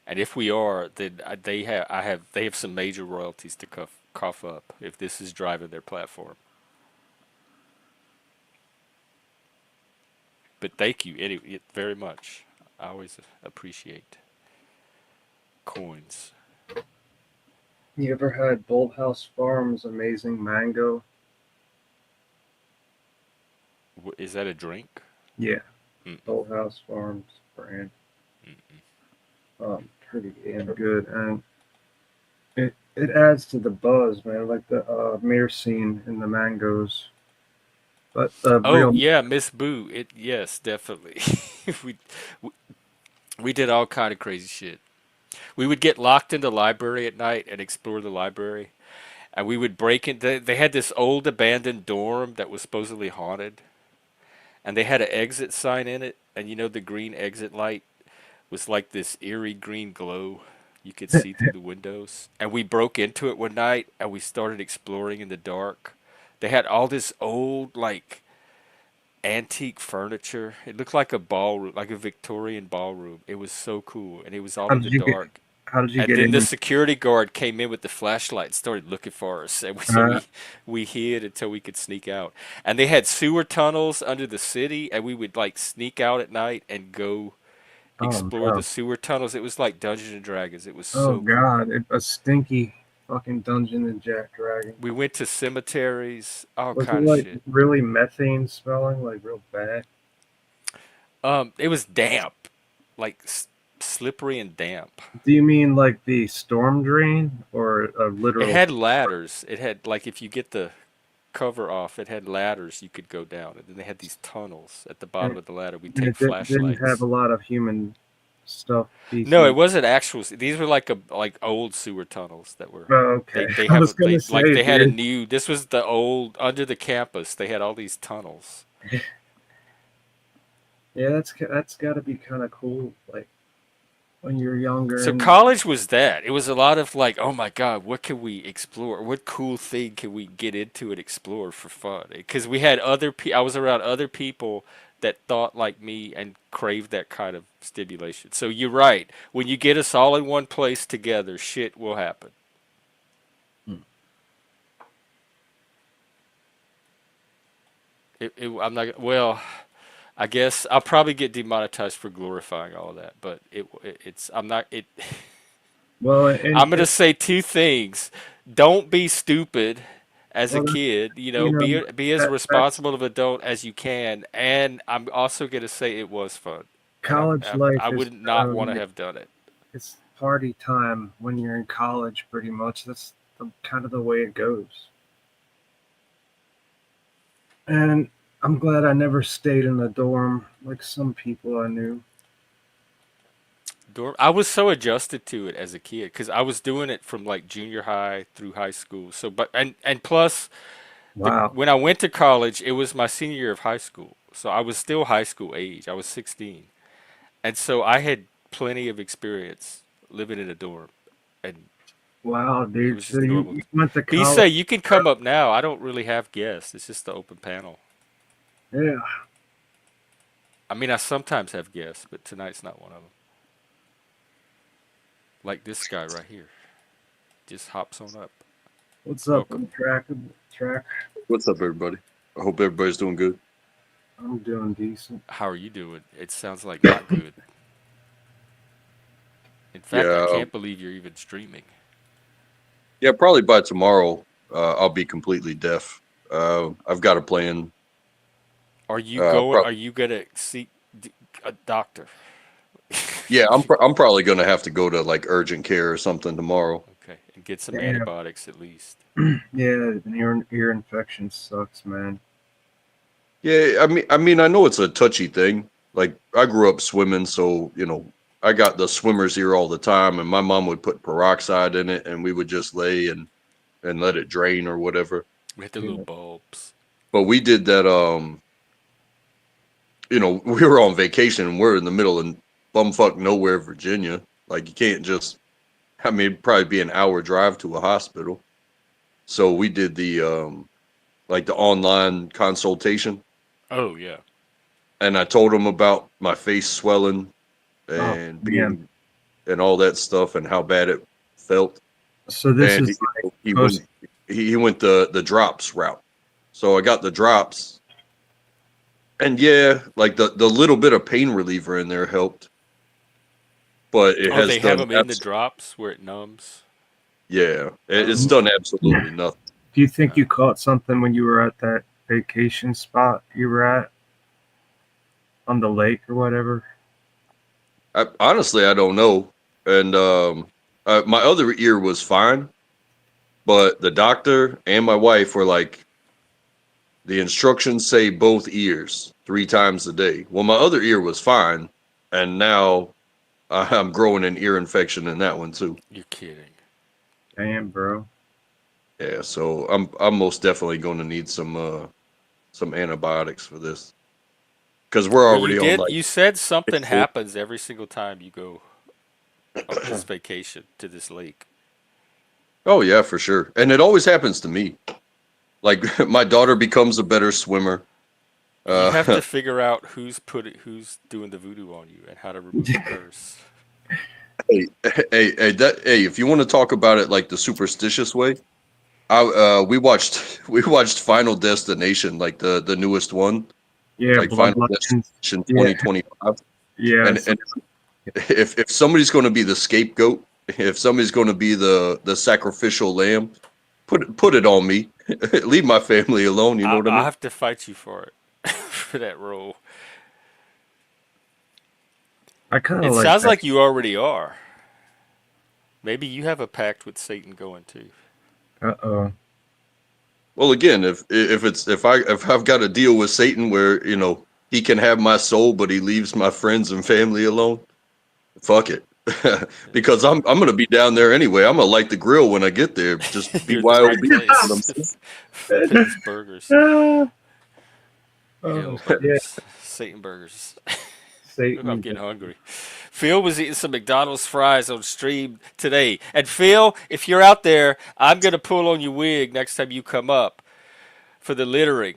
And if we are, then they have some major royalties to cough up if this is driving their platform. But thank you very much. I always appreciate coins. You ever had Bolthouse Farms amazing mango? Is that a drink? Yeah, Mm-mm, Bolthouse Farms brand. mm-mm. Pretty damn good, and it adds to the buzz, man. Like the myrcene in the mangoes, but the Oh real yeah, Miss Boo. It yes, definitely. we we we did all kind of crazy shit. We would get locked in the library at night and explore the library, and we would break in. They had this old abandoned dorm that was supposedly haunted, and they had an exit sign in it, and you know the green exit light was like this eerie green glow you could see through the windows. And we broke into it one night and we started exploring in the dark. They had all this old like antique furniture. It looked like a ballroom, like a Victorian ballroom. It was so cool and it was all how in did the you get dark. How did you And get then the in? security guard came in with the flashlight and started looking for us, and so Uh, we hid until we could sneak out. And they had sewer tunnels under the city, and we would like sneak out at night and go oh explore the no. sewer tunnels. It was like Dungeons and Dragons. It was Oh so cool. God, a stinky fucking Dungeon and Jack Dragon. We went to cemeteries, all Was it kind of like shit. really methane smelling, like real bad? It was damp, like slippery and damp. Do you mean like the storm drain or a It literal? had ladders. It had like if you get the cover off, it had ladders you could go down, and then they had these tunnels at the bottom And, of the ladder. We'd and take it didn't have a flashlights. lot of human stuff, No, feces. it wasn't actual. These were like like old sewer tunnels that were. Oh, They okay. they I have was gonna they like say, they had a dude. new. This was the old under the campus. They had all these tunnels. Yeah, that's got to be kind of cool. Like when you're younger So and college was that. It was a lot of like, oh my God, what can we explore? What cool thing can we get into and explore for fun? Because we had I was around other people that thought like me and craved that kind of stimulation. So you're right. When you get us all in one place together, shit will happen. I'm not, well, I guess I'll probably get demonetized for glorifying all of that, but it's, I'm not, it, well, and I'm gonna say two things. Don't be stupid as a well, kid. you know Be as that's responsible of an adult as you can. And I'm also gonna say it was fun, and college life I is would not want to like have done it. it's party time when you're in college. Pretty much, that's kind of the way it goes. And I'm glad I never stayed in a dorm like some people I knew. I was so adjusted to it as a kid because I was doing it from like junior high through high school. So, but and plus the Wow, when I went to college, it was my senior year of high school. So I was still high school age. I was 16, and so I had plenty of experience living in a dorm, and wow, it dude. was So just normal. you went to college? Bisa, you can come up now. I don't really have guests. It's just the open panel. Yeah. I mean, I sometimes have guests, but tonight's not one of them. Like this guy right here. Just hops on up. What's up, Welcome. track? What's up, everybody? I hope everybody's doing good. I'm doing decent. How are you doing? It sounds like not good. In fact, I Yeah, can't believe you're even streaming. yeah. Probably by tomorrow, I'll be completely deaf. I've got a plan. Are you going? Pro- Are you gonna seek a doctor? yeah, I'm probably gonna have to go to like urgent care or something tomorrow. Okay, and get some Damn. antibiotics at least. Yeah, an ear infection sucks, man. Yeah, I mean, I know it's a touchy thing. Like I grew up swimming, so I got the swimmer's ear all the time, and my mom would put peroxide in it, and we would just lay and let it drain or whatever. We had the little Yeah. bulbs. But we did that. We were on vacation and we're in the middle of bumfuck nowhere, Virginia. Like you can't just, I mean, it'd probably be an hour drive to a hospital. So we did the like the online consultation, Oh yeah. and I told him about my face swelling Oh and man. being and all that stuff and how bad it felt. So this And is like he post. went he went the drops route. So I got the drops, and yeah, like the little bit of pain reliever in there helped, but it Oh, has they have done them in the drops where it numbs. yeah, it's Oh, done absolutely nothing. Do you think uh, you caught something when you were at that vacation spot you were at on the lake or whatever? Honestly, I don't know. And my other ear was fine, but the doctor and my wife were like, the instructions say both ears 3 times a day. Well, my other ear was fine, and now I'm growing an ear infection in that one too. you're kidding. Damn, bro. Yeah, so I'm most definitely going to need some antibiotics for this because we're Well, already on like you said something 6 weeks. happens every single time you go on this vacation to this lake. Oh yeah, for sure. And it always happens to me. Like my daughter becomes a better swimmer. You have Uh, to figure out who's doing the voodoo on you and how to remove the curse. Hey, hey, if you want to talk about it like the superstitious way, we watched Final Destination, like the newest one, Yeah, like Final bloodlines. Destination Yeah, 2025. yeah. And if somebody's going to be the scapegoat, if somebody's going to be the sacrificial lamb, put it on me. Leave my family alone. You know what I I mean? have to fight you for it, for that role. I kind of It like sounds that. like you already are. Maybe you have a pact with Satan going too. Uh-oh. Well, again, if I've got to deal with Satan, where he can have my soul, but he leaves my friends and family alone, fuck it. Because I'm gonna be down there anyway. I'm gonna light the grill when I get there. Just You're the right BYOB. You know what I'm place saying? for those burgers. Ah, oh, Hell yeah, burgers. Satan burgers. I'm Satan. getting hungry. Phil was eating some McDonald's fries on stream today. And Phil, if you're out there, I'm going to pull on your wig next time you come up for the littering.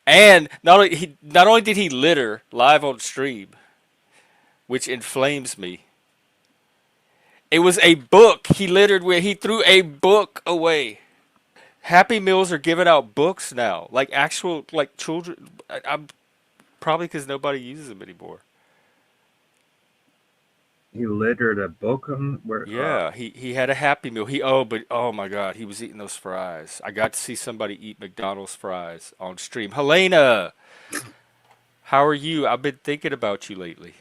And not only did he litter live on stream, which inflames me, it was a book he littered with. He threw a book away. Happy Meals are giving out books now, like actual like children. I'm probably because nobody uses them anymore. He littered a bokum where Yeah, he had a Happy Meal. But oh my God, he was eating those fries. I got to see somebody eat McDonald's fries on stream. Helena, how are you? I've been thinking about you lately.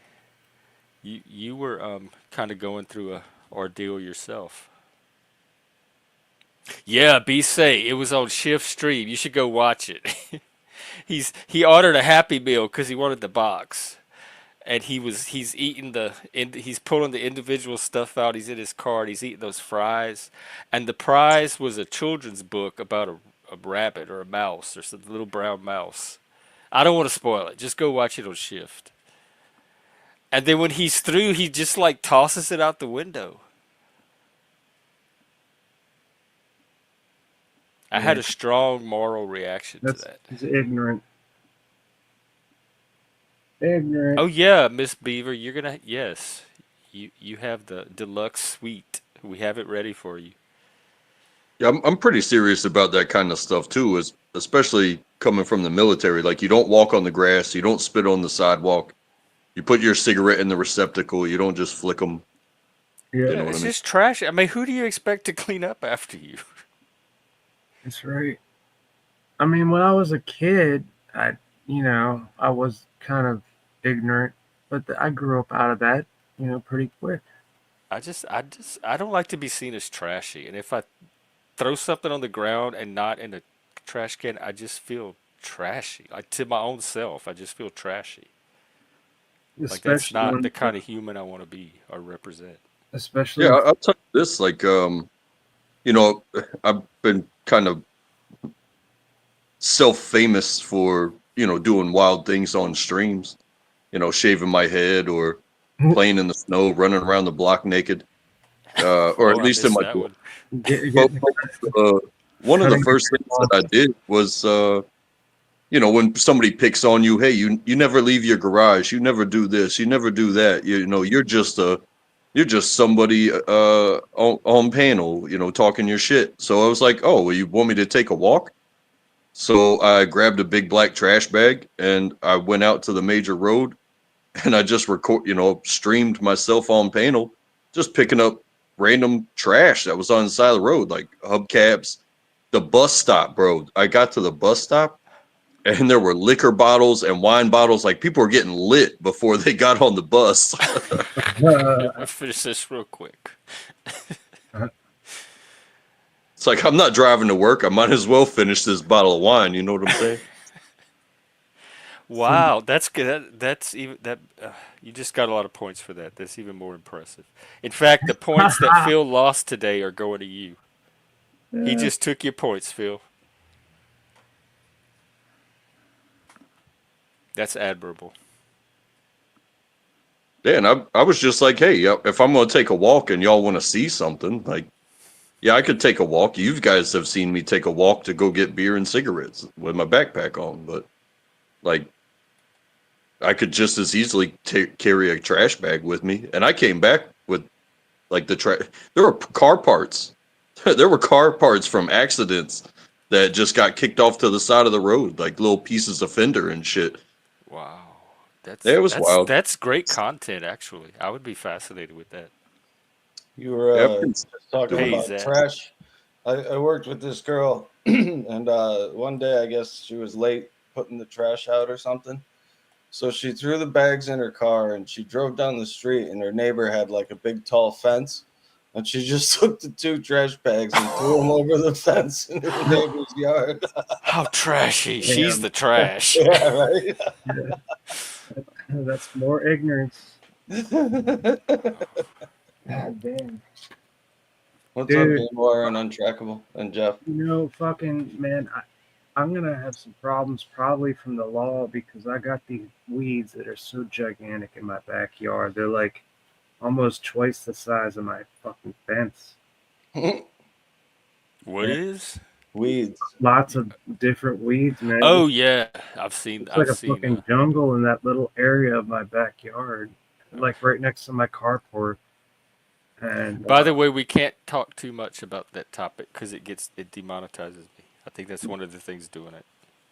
You were kind of going through a ordeal yourself. Yeah, be safe. It was on Shift Stream. You should go watch it. He ordered a Happy Meal because he wanted the box, and he's pulling the individual stuff out. He's in his car. And he's eating those fries, and the prize was a children's book about a rabbit or a mouse or some little brown mouse. I don't want to spoil it. Just go watch it on Shift. And then when he's through, he just like tosses it out the window. I yeah, had a strong moral reaction to that's that. he's ignorant. Ignorant. Oh yeah, Miss Beaver, you're gonna yes. You have the deluxe suite. We have it ready for you. Yeah, I'm pretty serious about that kind of stuff too, especially coming from the military. Like, you don't walk on the grass, you don't spit on the sidewalk, you put your cigarette in the receptacle, you don't just flick them. Yeah, You Yeah, know what I it's mean? just trash. I mean, who do you expect to clean up after you? that's right. I mean, when I was a kid, I was kind of ignorant, but I grew up out of that, pretty quick. I don't like to be seen as trashy. And if I throw something on the ground and not in a trash can, I just feel trashy. Like to my own self, I just feel trashy. Like that's Especially not when, the kind of human I want to be or represent. especially Yeah, if I'll tell you this. Like, you know, I've been kind of self-famous for doing wild things on streams. Shaving my head or playing in the snow, running around the block naked, or at Oh, I least in missed my that dorm. one. But getting one of the cutting first things that off. I did was, when somebody picks on you, hey, you never leave your garage, you never do this, you never do that. You're just somebody on panel, talking your shit. So I was like, oh, well, you want me to take a walk? So I grabbed a big black trash bag and I went out to the major road and I just streamed myself on panel, just picking up random trash that was on the side of the road, like hubcaps. The bus stop, bro. I got to the bus stop and there were liquor bottles and wine bottles. Like, people were getting lit before they got on the bus. I'm gonna finish this real quick. It's like, I'm not driving to work. I might as well finish this bottle of wine. You know what I'm saying? Some Wow, that's good. That's even that. You just got a lot of points for that. That's even more impressive. In fact, the points that Phil lost today are going to you. He yeah, just took your points, Phil. That's admirable. Yeah, and I was just like, hey, if I'm going to take a walk and y'all want to see something, like, yeah, I could take a walk. You guys have seen me take a walk to go get beer and cigarettes with my backpack on, but like, I could just as easily carry a trash bag with me. And I came back with Like there were car parts. There were car parts from accidents that just got kicked off to the side of the road, like little pieces of fender and shit. Wow. Yeah, it was wild. That's great content actually. I would be fascinated with that. You were Yeah, just talking doing Hey, it. about Zach. trash. I worked with this girl, and one day I guess she was late putting the trash out or something. So she threw the bags in her car and she drove down the street, and her neighbor had like a big tall fence. And she just took the 2 trash bags and threw them over the fence in her neighbor's yard. How trashy. She's Damn. the trash. Yeah, right. Yeah, that's more ignorance. God damn. What's up, Dude, Game War and Untrackable and Jeff? fucking man, I'm gonna have some problems probably from the law because I got these weeds that are so gigantic in my backyard. They're like almost twice the size of my fucking fence. What is? Weeds. Lots of different weeds, man. Oh yeah, It's like I've a seen fucking jungle in that little area of my backyard, like right next to my carport. And By the way, we can't talk too much about that topic because it demonetizes me. I think that's one of the things doing it.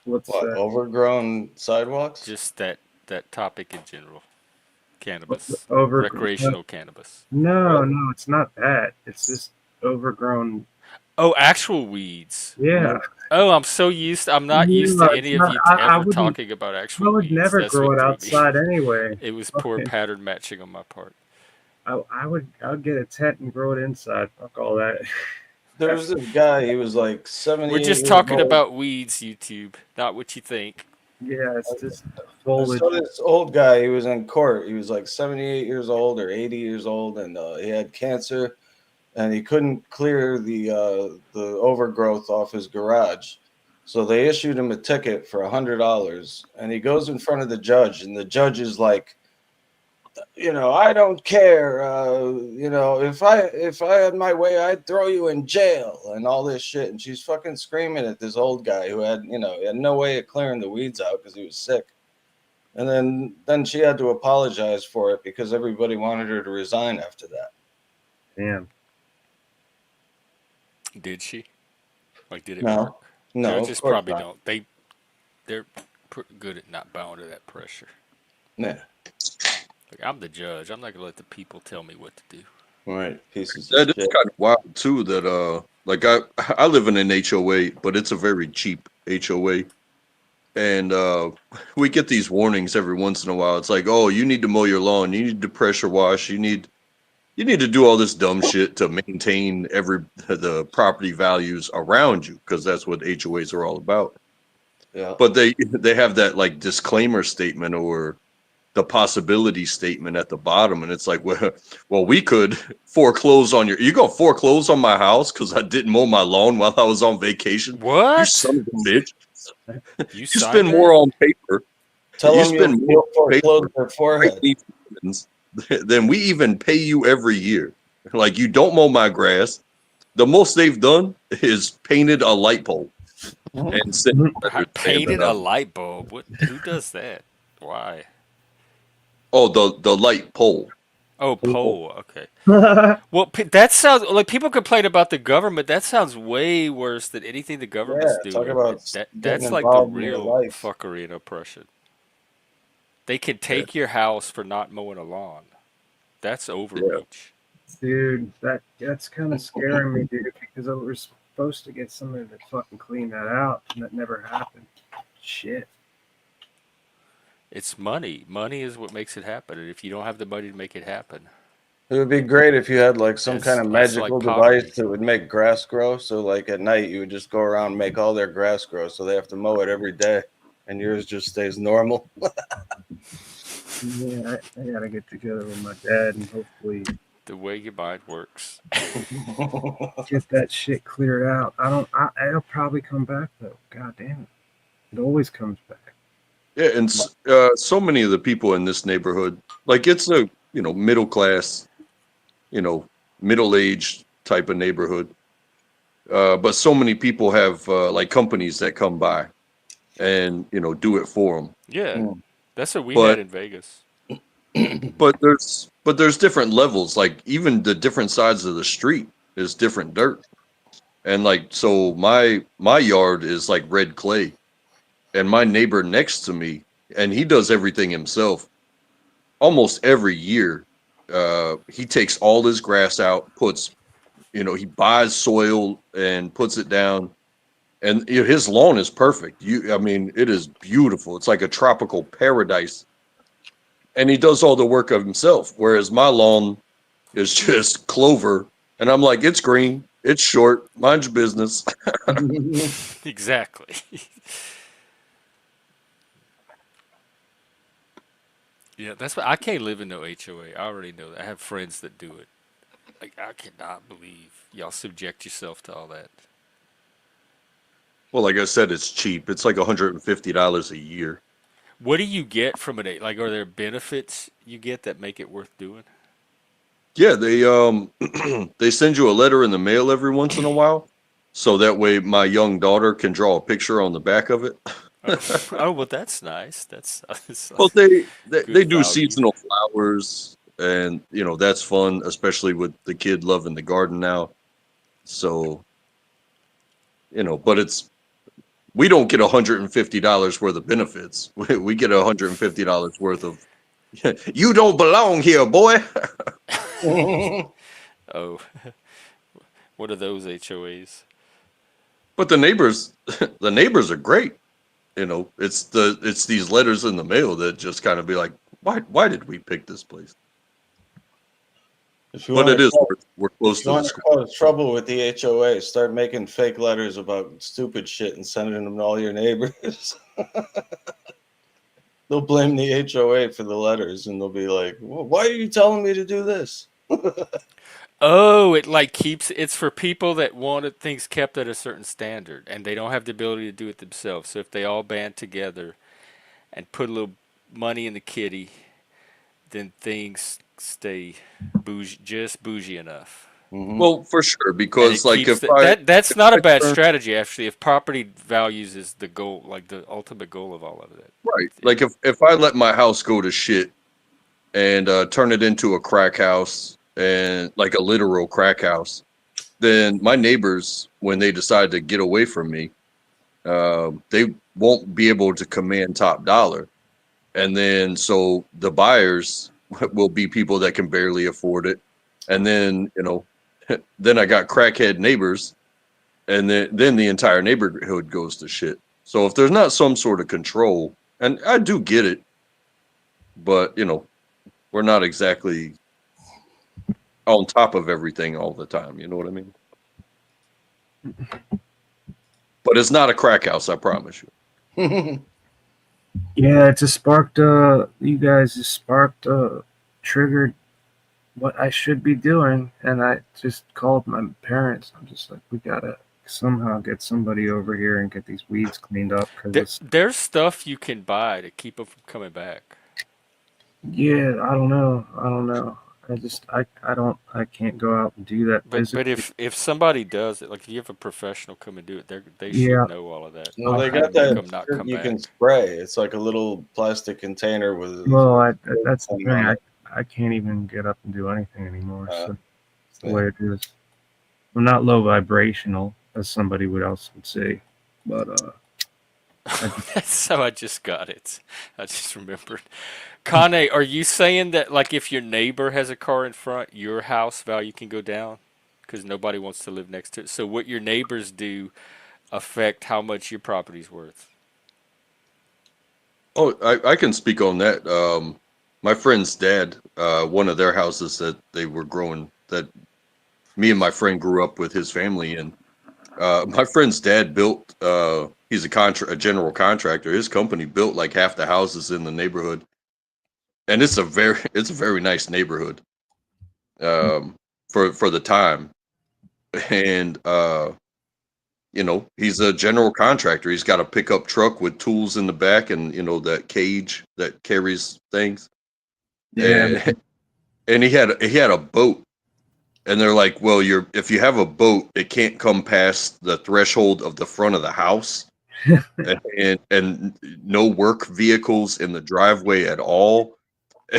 what's What? Overgrown sidewalks? Just that topic in general. Cannabis. over? Recreational cannabis. No, Really? no, it's not that. It's just overgrown. Oh, actual weeds. Yeah, Oh, I'm not used no, to it's any of not. you I ever wouldn't. talking about I actual would weeds. never That's grow what it threw me. outside anyway. It was poor Okay. pattern matching on my part. I would get a tent and grow it inside. Fuck all that. There was this guy, he was like 78 We're just years talking old. about weeds, YouTube, not what you think. Yeah, it's just I foliage. saw this old guy, he was in court. He was like 78 years old or 80 years old, and he had cancer, and he couldn't clear the overgrowth off his garage. So they issued him a ticket for $100, and he goes in front of the judge, and the judge is like, I don't care. If I had my way, I'd throw you in jail and all this shit. And she's fucking screaming at this old guy who had, he had no way of clearing the weeds out because he was sick. And then she had to apologize for it because everybody wanted her to resign after that. Damn. Did she? Like, did it No, work? no, of Judges course probably not. don't. They're pretty good at not bowing to that pressure. Yeah, Like, I'm the judge. I'm not gonna let the people tell me what to do. right. Pieces That of is shit. kind of wild too. That like I live in an HOA, but it's a very cheap HOA, and we get these warnings every once in a while. It's like, oh, you need to mow your lawn, you need to pressure wash, you need to do all this dumb shit to maintain the property values around you, because that's what HOAs are all about. Yeah. But they have that like disclaimer statement or the possibility statement at the bottom, and it's like, well, we could foreclose on you gonna foreclose on my house because I didn't mow my lawn while I was on vacation. You What? son of a bitch. You You signed spend that? more on paper. Tell You them spend more you'll on paper foreclose their forehead. than we even pay you every year. Like, you don't mow my grass. The most they've done is painted a light pole and sent letters saying Painted that a light bulb. What? Who does that? Why? oh, the light pole. Oh, pole. Okay. Well, that sounds like people complain about the government. That sounds way worse than anything the government's Yeah, talk doing. about That's getting like the involved in your real life. fuckery and oppression. They can take your house for not mowing a lawn. That's overreach. Dude, that's kind of scaring me, dude, because we're supposed to get somebody to fucking clean that out, and that never happened. Shit. It's money. Money is what makes it happen. And if you don't have the money to make it happen, It would be great if you had like some kind of That's magical like poverty. device that would make grass grow. So like at night you would just go around and make all their grass grow, so they have to mow it every day, and yours just stays normal. Yeah, I gotta get together with my dad and hopefully The way your mind works. get that shit cleared out. It'll probably come back though. God damn it. It always comes back. Yeah, and so many of the people in this neighborhood, like, it's a middle class, middle aged type of neighborhood. But so many people have like companies that come by and do it for them. Yeah. Mm. That's what we But- had in Vegas. But there's different levels. Like even the different sides of the street is different dirt. And like so my yard is like red clay. And my neighbor next to me, and he does everything himself. Almost every year, he takes all his grass out, he buys soil and puts it down. And his lawn is perfect. I mean, it is beautiful. It's like a tropical paradise. And he does all the work of himself. Whereas my lawn is just clover. And I'm like, it's green, it's short, mind your business. Exactly. Yeah, that's why I can't live in no HOA. I already know that. I have friends that do it. Like, I cannot believe y'all subject yourself to all that. Well, like I said, it's cheap. It's like $150 a year. What do you get from it? Like, are there benefits you get that make it worth doing? Yeah, they they send you a letter in the mail every once in a while, so that way my young daughter can draw a picture on the back of it. Oh, well, that's nice. That's Well, good they do value. seasonal flowers, and that's fun, especially with the kid loving the garden now. So but we don't get $150 worth of benefits. We get $150 worth of you don't belong here, boy. Oh, what are those HOAs? But the neighbors are great. It's these letters in the mail that just kind of be like, why did we pick this place? If you But want it is to we're If close you to the want to school. cause trouble with the HOA, start making fake letters about stupid shit and sending them to all your neighbors. They'll blame the HOA for the letters, and they'll be like, well, "Why are you telling me to do this?" Oh, it like keeps it's for people that wanted things kept at a certain standard and they don't have the ability to do it themselves. So if they all band together and put a little money in the kitty, then things stay just bougie enough. Hmm. Well, for sure, And because it like keeps that's if not a I bad turn strategy actually. If property values is the goal, like the ultimate goal of all of it. right, It like if I let my house go to shit and turn it into a crack house and like a literal crack house, then my neighbors, when they decide to get away from me, they won't be able to command top dollar. And then so the buyers will be people that can barely afford it. And then, then I got crackhead neighbors, and then the entire neighborhood goes to shit. So if there's not some sort of control, and I do get it, but we're not exactly on top of everything all the time. You know what I mean? But it's not a crack house, I promise you. Yeah, it just sparked. You guys just sparked. Triggered what I should be doing, and I just called my parents. I'm just like, we gotta somehow get somebody over here and get these weeds cleaned up because it's. there's stuff you can buy to keep them from coming back. Yeah, I don't know. I don't know. I can't go out and do that But physically. if somebody does it, like if you have a professional come and do it, they should Yeah, know all of that, Well, I'll they how to got have make to. that them not shit come you can back. spray. It's like a little plastic container with Well, a that's the thing thing. on it. I can't even get up and do anything anymore. Uh, So it's the yeah. way it is. I'm not low vibrational, as somebody would else would say, but I just So I just got it. I just remembered. Kane, are you saying that like if your neighbor has a car in front, your house value can go down because nobody wants to live next to it? So what your neighbors do affect how much your property's worth? Oh, I can speak on that. My friend's dad, one of their houses that they were growing, that me and my friend grew up with his family in. My friend's dad built. He's a general contractor. His company built like half the houses in the neighborhood, and it's a very nice neighborhood for the time. And he's a general contractor. He's got a pickup truck with tools in the back, and that cage that carries things. yeah. And and he had a boat, and they're like, well, if you have a boat, it can't come past the threshold of the front of the house, and no work vehicles in the driveway at all.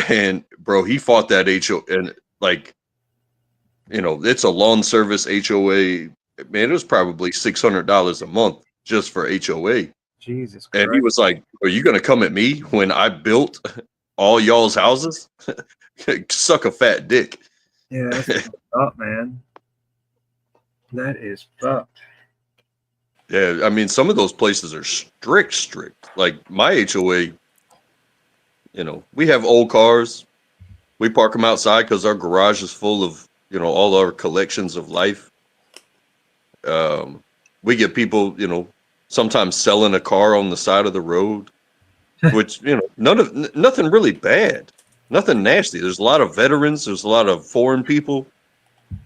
And bro, he fought that HO and like, it's a lawn service HOA. Man, it was probably $600 a month just for HOA. Jesus And he Christ. was like, "Are you gonna come at me when I built all y'all's houses? Suck a fat dick." Yeah, that's fucked up, man. That is fucked. Yeah, I mean, some of those places are strict. Like my HOA, we have old cars. We park them outside because our garage is full of, all our collections of life. Um, we get people, sometimes selling a car on the side of the road, which, nothing really bad, nothing nasty. There's a lot of veterans. There's a lot of foreign people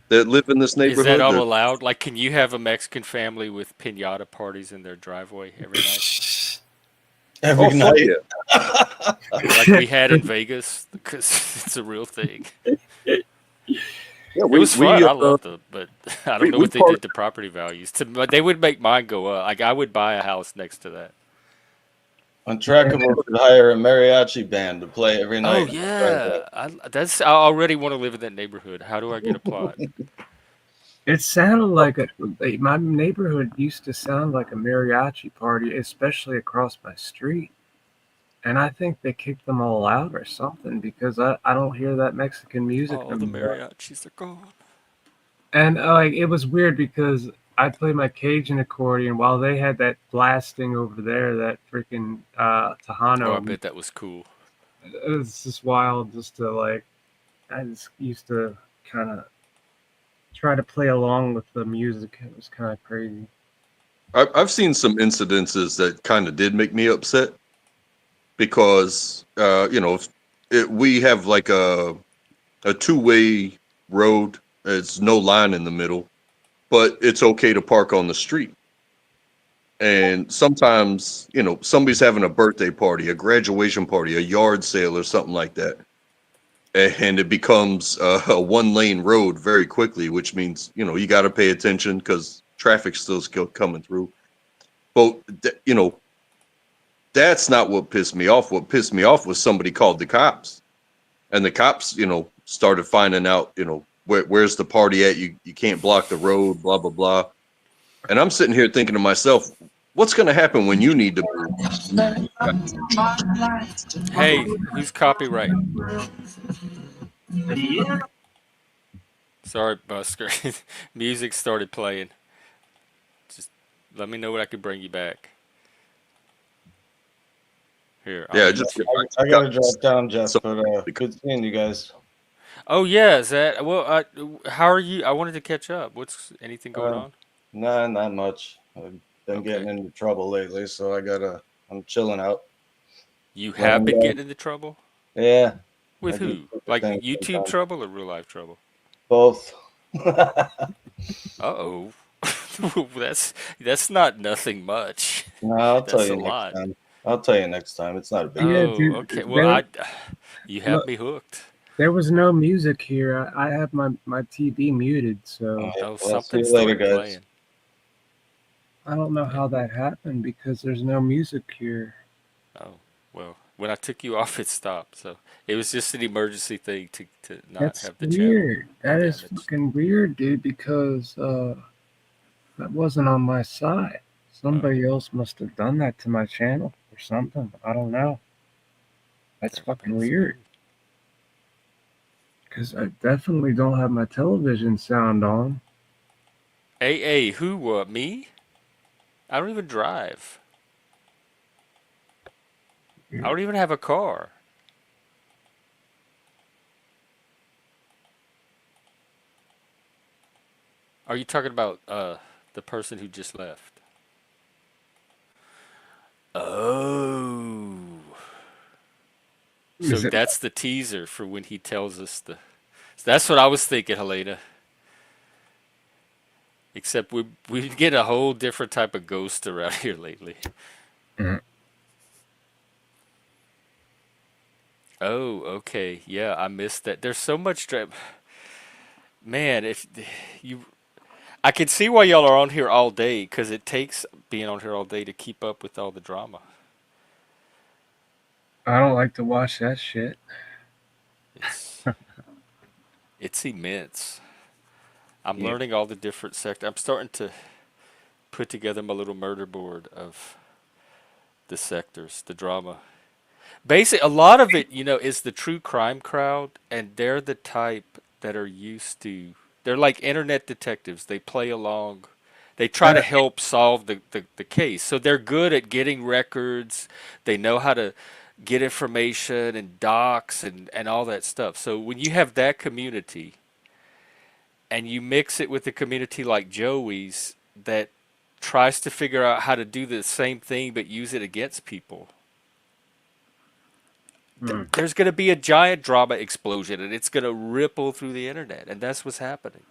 that live in this Is that neighborhood. all allowed? Like, can you have a Mexican family with pinata parties in their driveway every night? Oh, Every fuck night. yeah. Like we had in Vegas, because it's a real thing. Yeah, It was fun. I uh, loved it, but I don't know we what they did park. to property values. But they would make mine go up. Like I would buy a house next to that. Untrackable should hire a mariachi band to play every Oh night. yeah, I already want to live in that neighborhood. How do I get a plot? It sounded like my neighborhood used to sound like a mariachi party, especially across my street. And I think they kicked them all out or something because I don't hear that Mexican music All no the more. mariachis are gone. And like it was weird because I played my Cajun accordion while they had that blasting over there, that freaking Oh, I Tejano. bet that was cool. It was just wild just to like, I just used to kind of try to play along with the music. It was kind of crazy. I've seen some incidences that kind of did make me upset because, we have like a two-way road. It's no line in the middle, but it's okay to park on the street. And sometimes, somebody's having a birthday party, a graduation party, a yard sale, or something like that. And it becomes a one-lane road very quickly, which means, you got to pay attention because traffic's still coming through. But, that's not what pissed me off. What pissed me off was somebody called the cops. And the cops, started finding out, where's the party at? You can't block the road, blah, blah, blah. And I'm sitting here thinking to myself, what's going to happen when you need to move? Hey, who's copywriting? Sorry, Busker. Music started playing. Just let me know what I could bring you back. Here, I'll Yeah, mute just you. I gotta drop down, Jeff, so- but good seeing you guys. Oh yeah, is that well? How are you? I wanted to catch up. What's anything going Uh, on? Nah, not much. I've been getting Okay, into trouble lately, so I'm chilling out. you have Laying been down. getting into trouble Yeah, I with do who? stupid Like things YouTube sometimes. trouble or real life trouble? Both. Uh-oh. That's not nothing much. No, I'll tell That's a you next lot. time. I'll tell you next time. It's not a big Yeah, deal. Oh, dude. okay. Well, you have me hooked. There was no music here. I have my TV muted, All so right, Oh, well, see something you later, started guys. playing. I don't know Yeah. how that happened because there's no music here. Oh, well, when I took you off, it stopped. So it was just an emergency thing to not That's have the channel weird. That is damaged. fucking weird, dude, because that wasn't on my side. Oh, Somebody else must have done that to my channel or something. I don't know. That's that fucking is weird. weird. Because I definitely don't have my television sound on. Hey, who? Me? I don't even drive. I don't even have a car. Are you talking about the person who just left? Oh. So Is it? that's the teaser for when he tells us the. That's what I was thinking, Helena. Except we get a whole different type of ghost around here lately. Mm. Oh, okay. Yeah, I missed that. There's so much man, if you I can see why y'all are on here all day cuz it takes being on here all day to keep up with all the drama. I don't like to watch that shit. It's it's immense. I'm Yeah. learning all the different sectors. I'm starting to put together my little murder board of the sectors, the drama. Basically, a lot of it, is the true crime crowd, and they're the type that are used to. They're like internet detectives. They play along. They try to Uh, help solve the case. So they're good at getting records. They know how to get information and docs and all that stuff. So when you have that community and you mix it with a community like Joey's that tries to figure out how to do the same thing but use it against people, hmm. there's going to be a giant drama explosion and it's going to ripple through the internet. And that's what's happening.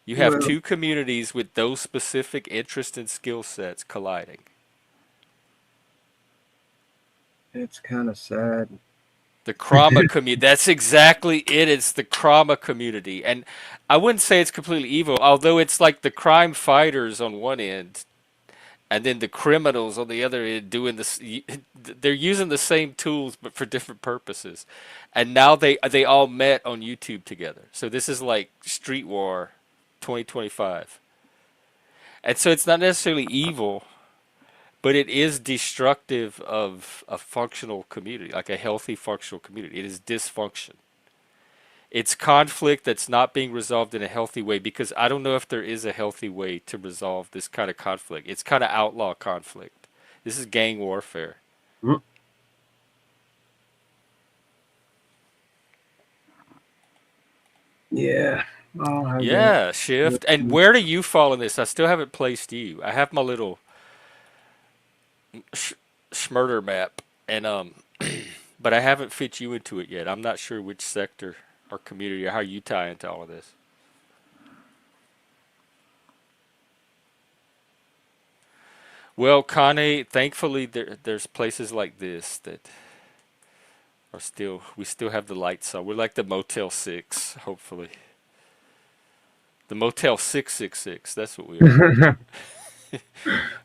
You have Well, two communities with those specific interests and skill sets colliding. it's kind of sad. The Krama community. That's exactly it. It's the Krama community. And I wouldn't say it's completely evil, although it's like the crime fighters on one end and then the criminals on the other end doing this. They're using the same tools but for different purposes. And now they all met on YouTube together. So this is like Street War 2025. And so it's not necessarily evil, but it is destructive of a functional community, like a healthy functional community. It is dysfunction. It's conflict that's not being resolved in a healthy way because I don't know if there is a healthy way to resolve this kind of conflict. It's kind of outlaw conflict. This is gang warfare. Mm. Yeah, I'll have that. Yeah, shift. And where do you fall in this? I still haven't placed you. I have my little sh- schmurder map, and but I haven't fit you into it yet. I'm not sure which sector or community or how you tie into all of this. Well, Kane, thankfully there's places like this that are still we still have the lights on. We're like the Motel 6, hopefully. The Motel 666, that's what we are.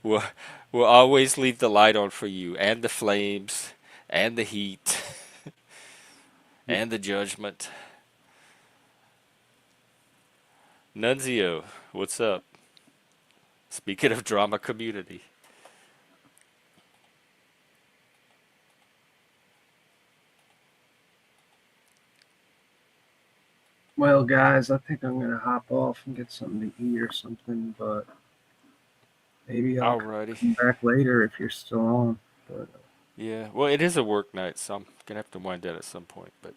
We'll we'll always leave the light on for you and the flames and the heat and the judgment. Nunzio, what's up? Speaking of drama community. Well, guys, I think I'm gonna hop off and get something to eat or something, but maybe I'll Alrighty. come back later if you're still on. But Yeah, well, it is a work night, so I'm gonna have to wind down at some point. But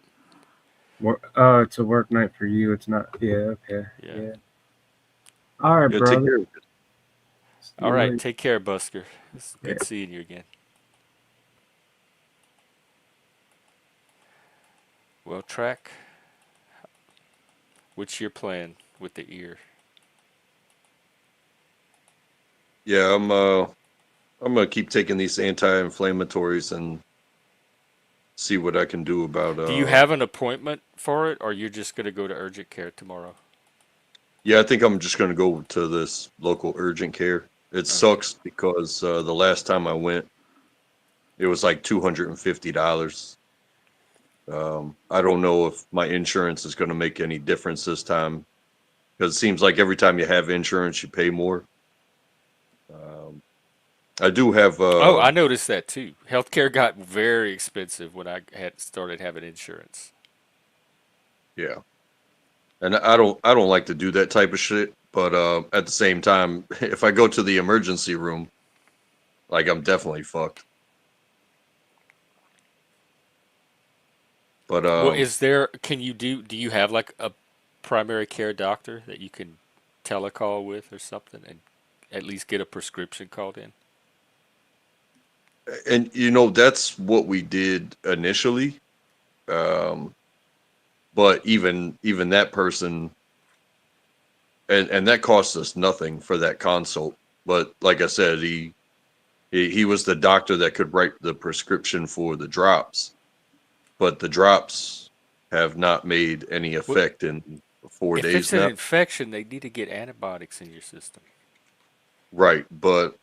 oh, it's a work night for you. It's not. Yeah. Okay. yeah. Yeah. All right, Yeah, take brother. care of it. See All you right, later. take care, Busker. It's Yeah. good seeing you again. Well, track. What's your plan with the ear? Yeah, I'm gonna keep taking these anti-inflammatories and see what I can do about Do you have an appointment for it, or you're just gonna go to urgent care tomorrow? yeah, I think I'm just gonna go to this local urgent care. It Okay. sucks because the last time I went, it was like $250. I don't know if my insurance is gonna make any difference this time because it seems like every time you have insurance, you pay more. Um, I do have Oh, I noticed that too. Healthcare got very expensive when I had started having insurance. yeah, and I don't like to do that type of shit. But at the same time, if I go to the emergency room, like I'm definitely fucked. But Well, is there, do you have like a primary care doctor that you can telecall with or something and at least get a prescription called in? and that's what we did initially. Um, but even that person, and that cost us nothing for that consult. But like I said, he was the doctor that could write the prescription for the drops, but the drops have not made any Well, effect in four if it's days an now. infection, they need to get antibiotics in your system. Right, but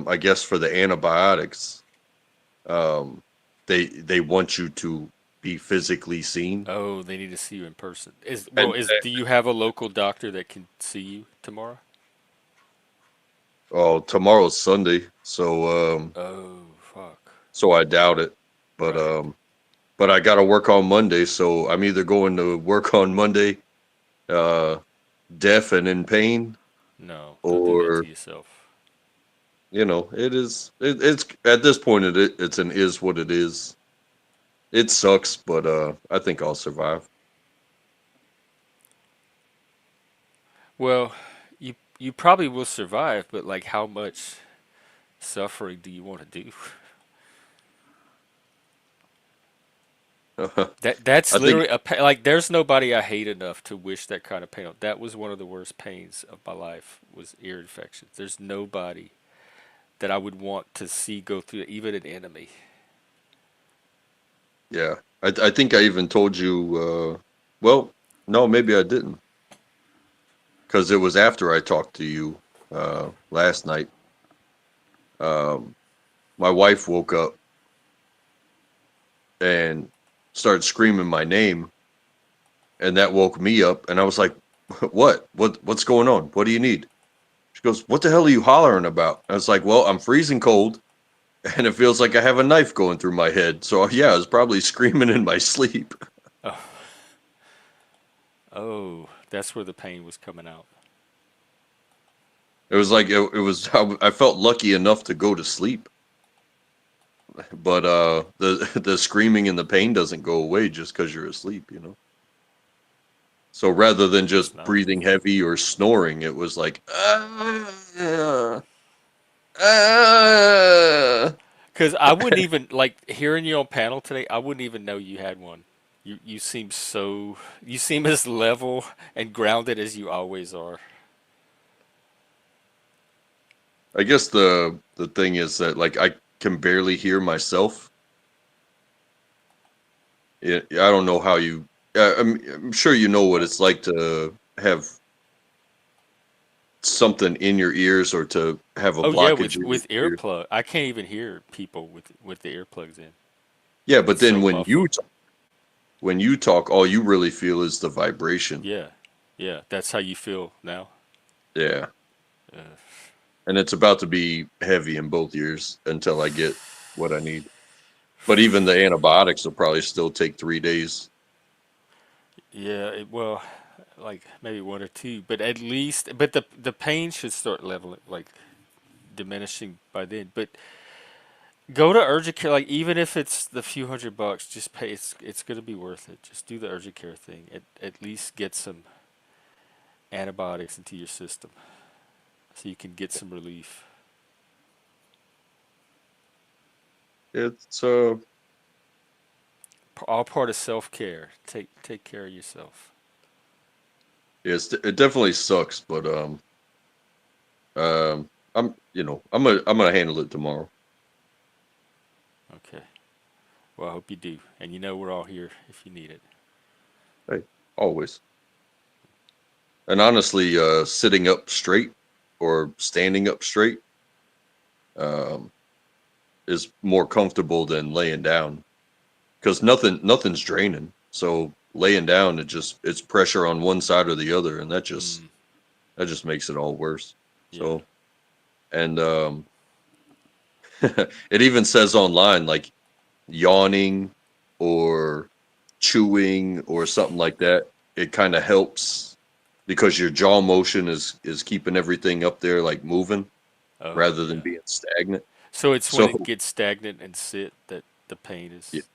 I guess for the antibiotics, um, they want you to be physically seen. Oh, they need to see you in person. And Do you have a local doctor that can see you tomorrow? oh, tomorrow's Sunday, so Oh, fuck. so I doubt it. But Right. but I got to work on Monday, so I'm either going to work on Monday, uh, deaf and in pain, No, don't do that to or yourself. it's at this point it's an is what it is. It sucks, but I think I'll survive. Well, you probably will survive, but like how much suffering do you want to do? That's I think literally a pain. Like there's nobody I hate enough to wish that kind of pain on. That was one of the worst pains of my life was ear infections. There's nobody that I would want to see go through it, even an enemy. yeah. I think I even told you. Well, no, maybe I didn't, because it was after I talked to you last night. Um, my wife woke up and started screaming my name, and that woke me up. And I was like, "What? What's going on? What do you need?" She goes, "What the hell are you hollering about?" I was like, "Well, I'm freezing cold, and it feels like I have a knife going through my head." So yeah, I was probably screaming in my sleep. Oh, oh, that's where the pain was coming out. It was like it was. I felt lucky enough to go to sleep, but the screaming and the pain doesn't go away just because you're asleep. So rather than I guess just not. breathing heavy or snoring, it was like ah. Because I wouldn't even like hearing you on panel today. I wouldn't even know you had one. You seem so you seem as level and grounded as you always are. I guess the thing is that like I can barely hear myself. I don't know how you. I'm sure you know what it's like to have something in your ears or to have a Oh yeah, blockage in your with ear. earplug, I can't even hear people with the earplugs in. Yeah, but It's then so muffled. when you talk, all you really feel is the vibration. Yeah, yeah, that's how you feel now. Yeah, Uh, and it's about to be heavy in both ears until I get what I need. But even the antibiotics will probably still take 3 days. yeah, well, like maybe one or two, but at least, but the pain should start leveling, like diminishing by then. But go to urgent care, like even if it's the few $100, just pay. It's gonna be worth it. Just do the urgent care thing. At least get some antibiotics into your system so you can get some relief. It's All part of self care. Take care of yourself. it definitely sucks, but I'm gonna handle it tomorrow. Okay. Well, I hope you do, and you know we're all here if you need it. Hey, always. And honestly, sitting up straight or standing up straight um, is more comfortable than laying down because nothing's draining. So laying down, it's pressure on one side or the other, and Mm, that just makes it all worse. yeah. So and it even says online like yawning or chewing or something like that. It kind of helps because your jaw motion is keeping everything up there like moving Oh rather than yeah. being stagnant. So it's when So it gets stagnant and sit that the pain yeah, is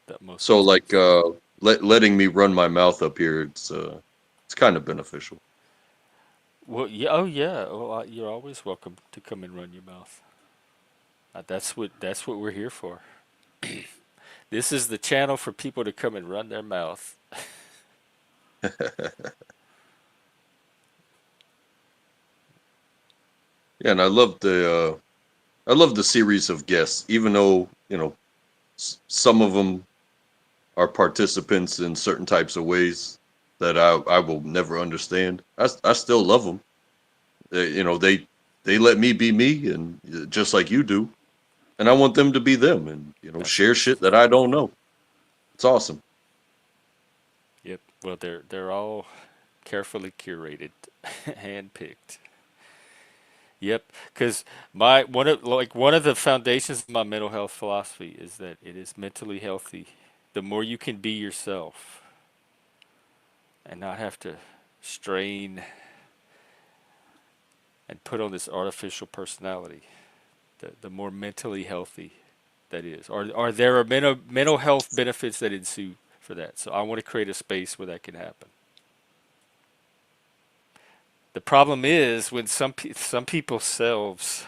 the most so like intense. letting me run my mouth up here, it's kind of beneficial. Well, yeah. Oh yeah. Well, you're always welcome to come and run your mouth. That's what we're here for. This is the channel for people to come and run their mouth. Yeah, and I love the series of guests, even though some of them are participants in certain types of ways that I will never understand. I still love them. They let me be me, and just like you do, and I want them to be them, and That's share awesome. shit that I don't know. It's awesome. Yep. Well, they're all carefully curated, handpicked. Yep. Because my one of the foundations of my mental health philosophy is that it is mentally healthy. The more you can be yourself and not have to strain and put on this artificial personality, the more mentally healthy that is. Or there are mental health benefits that ensue for that. So I want to create a space where that can happen. The problem is when some people's selves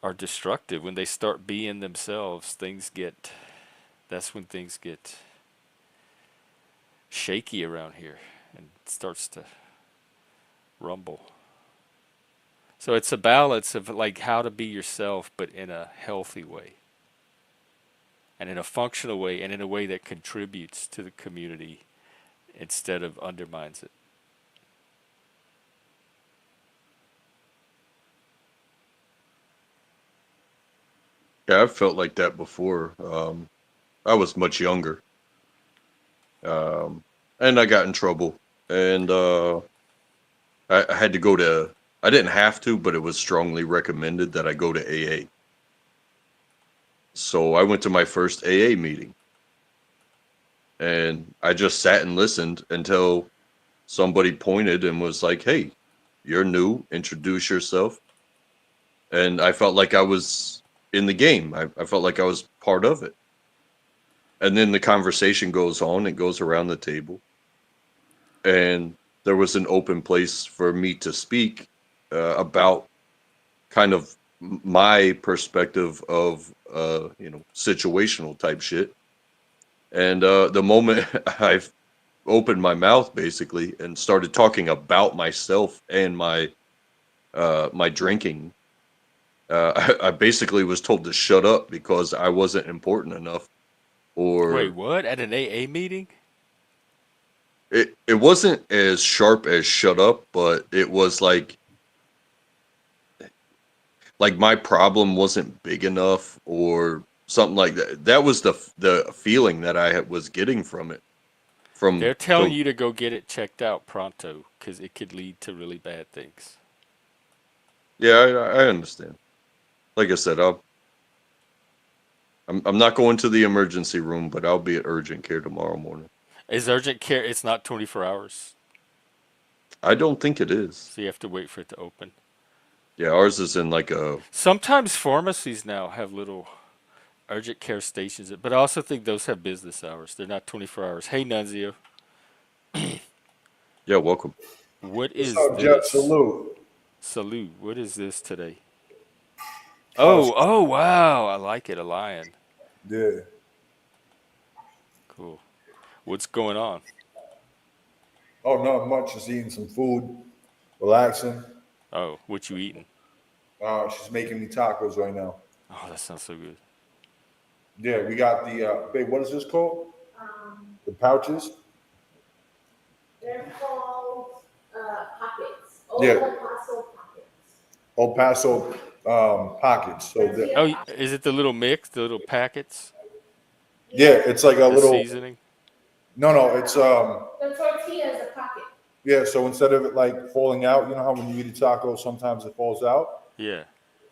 are destructive. When they start being themselves, that's when things get shaky around here and it starts to rumble. So it's a balance of like how to be yourself, but in a healthy way and in a functional way and in a way that contributes to the community instead of undermines it. Yeah, I've felt like that before. I was much younger, um, and I got in trouble, and I had to go to. I didn't have to, but it was strongly recommended that I go to AA. So I went to my first AA meeting, and I just sat and listened until somebody pointed and was like, "Hey, you're new. Introduce yourself." And I felt like I was in the game. I felt like I was part of it. And then the conversation goes on. It goes around the table, and there was an open place for me to speak about kind of my perspective of situational type shit. And the moment I opened my mouth basically and started talking about myself and my drinking, I basically was told to shut up because I wasn't important enough. Wait, Or what? At an AA meeting? it wasn't as sharp as shut up, but it was like my problem wasn't big enough or something like that. That was the feeling that was getting from it. From They're telling the you to go get it checked out pronto because it could lead to really bad things. Yeah, I understand. Like I said, I'm not going to the emergency room, but I'll be at urgent care tomorrow morning. Is urgent care? It's not 24 hours, I don't think it is. so you have to wait for it to open. Yeah, ours is in like a Sometimes pharmacies now have little urgent care stations, but I also think those have business hours. They're not 24 hours. Hey, Nunzio, yeah. Welcome. what What's is up, Jeff? this? Salute. Salute. What is this today? Oh, Oh, wow. I like it. A lion. yeah. Cool. What's going on? Oh, not much. Just eating some food, relaxing. Oh, what you eating? She's making me tacos right now. Oh, that sounds so good. Yeah, we got the, babe, what is this called? The pouches? They're called pockets. Yeah. Old Paso pockets. El Paso pockets. So, Oh, is it the little mix, the little packets, yeah, it's like a the little, seasoning? no, it's, The tortilla is a pocket. yeah, so instead of it like falling out, you know how when you eat a taco, sometimes it falls out? Yeah.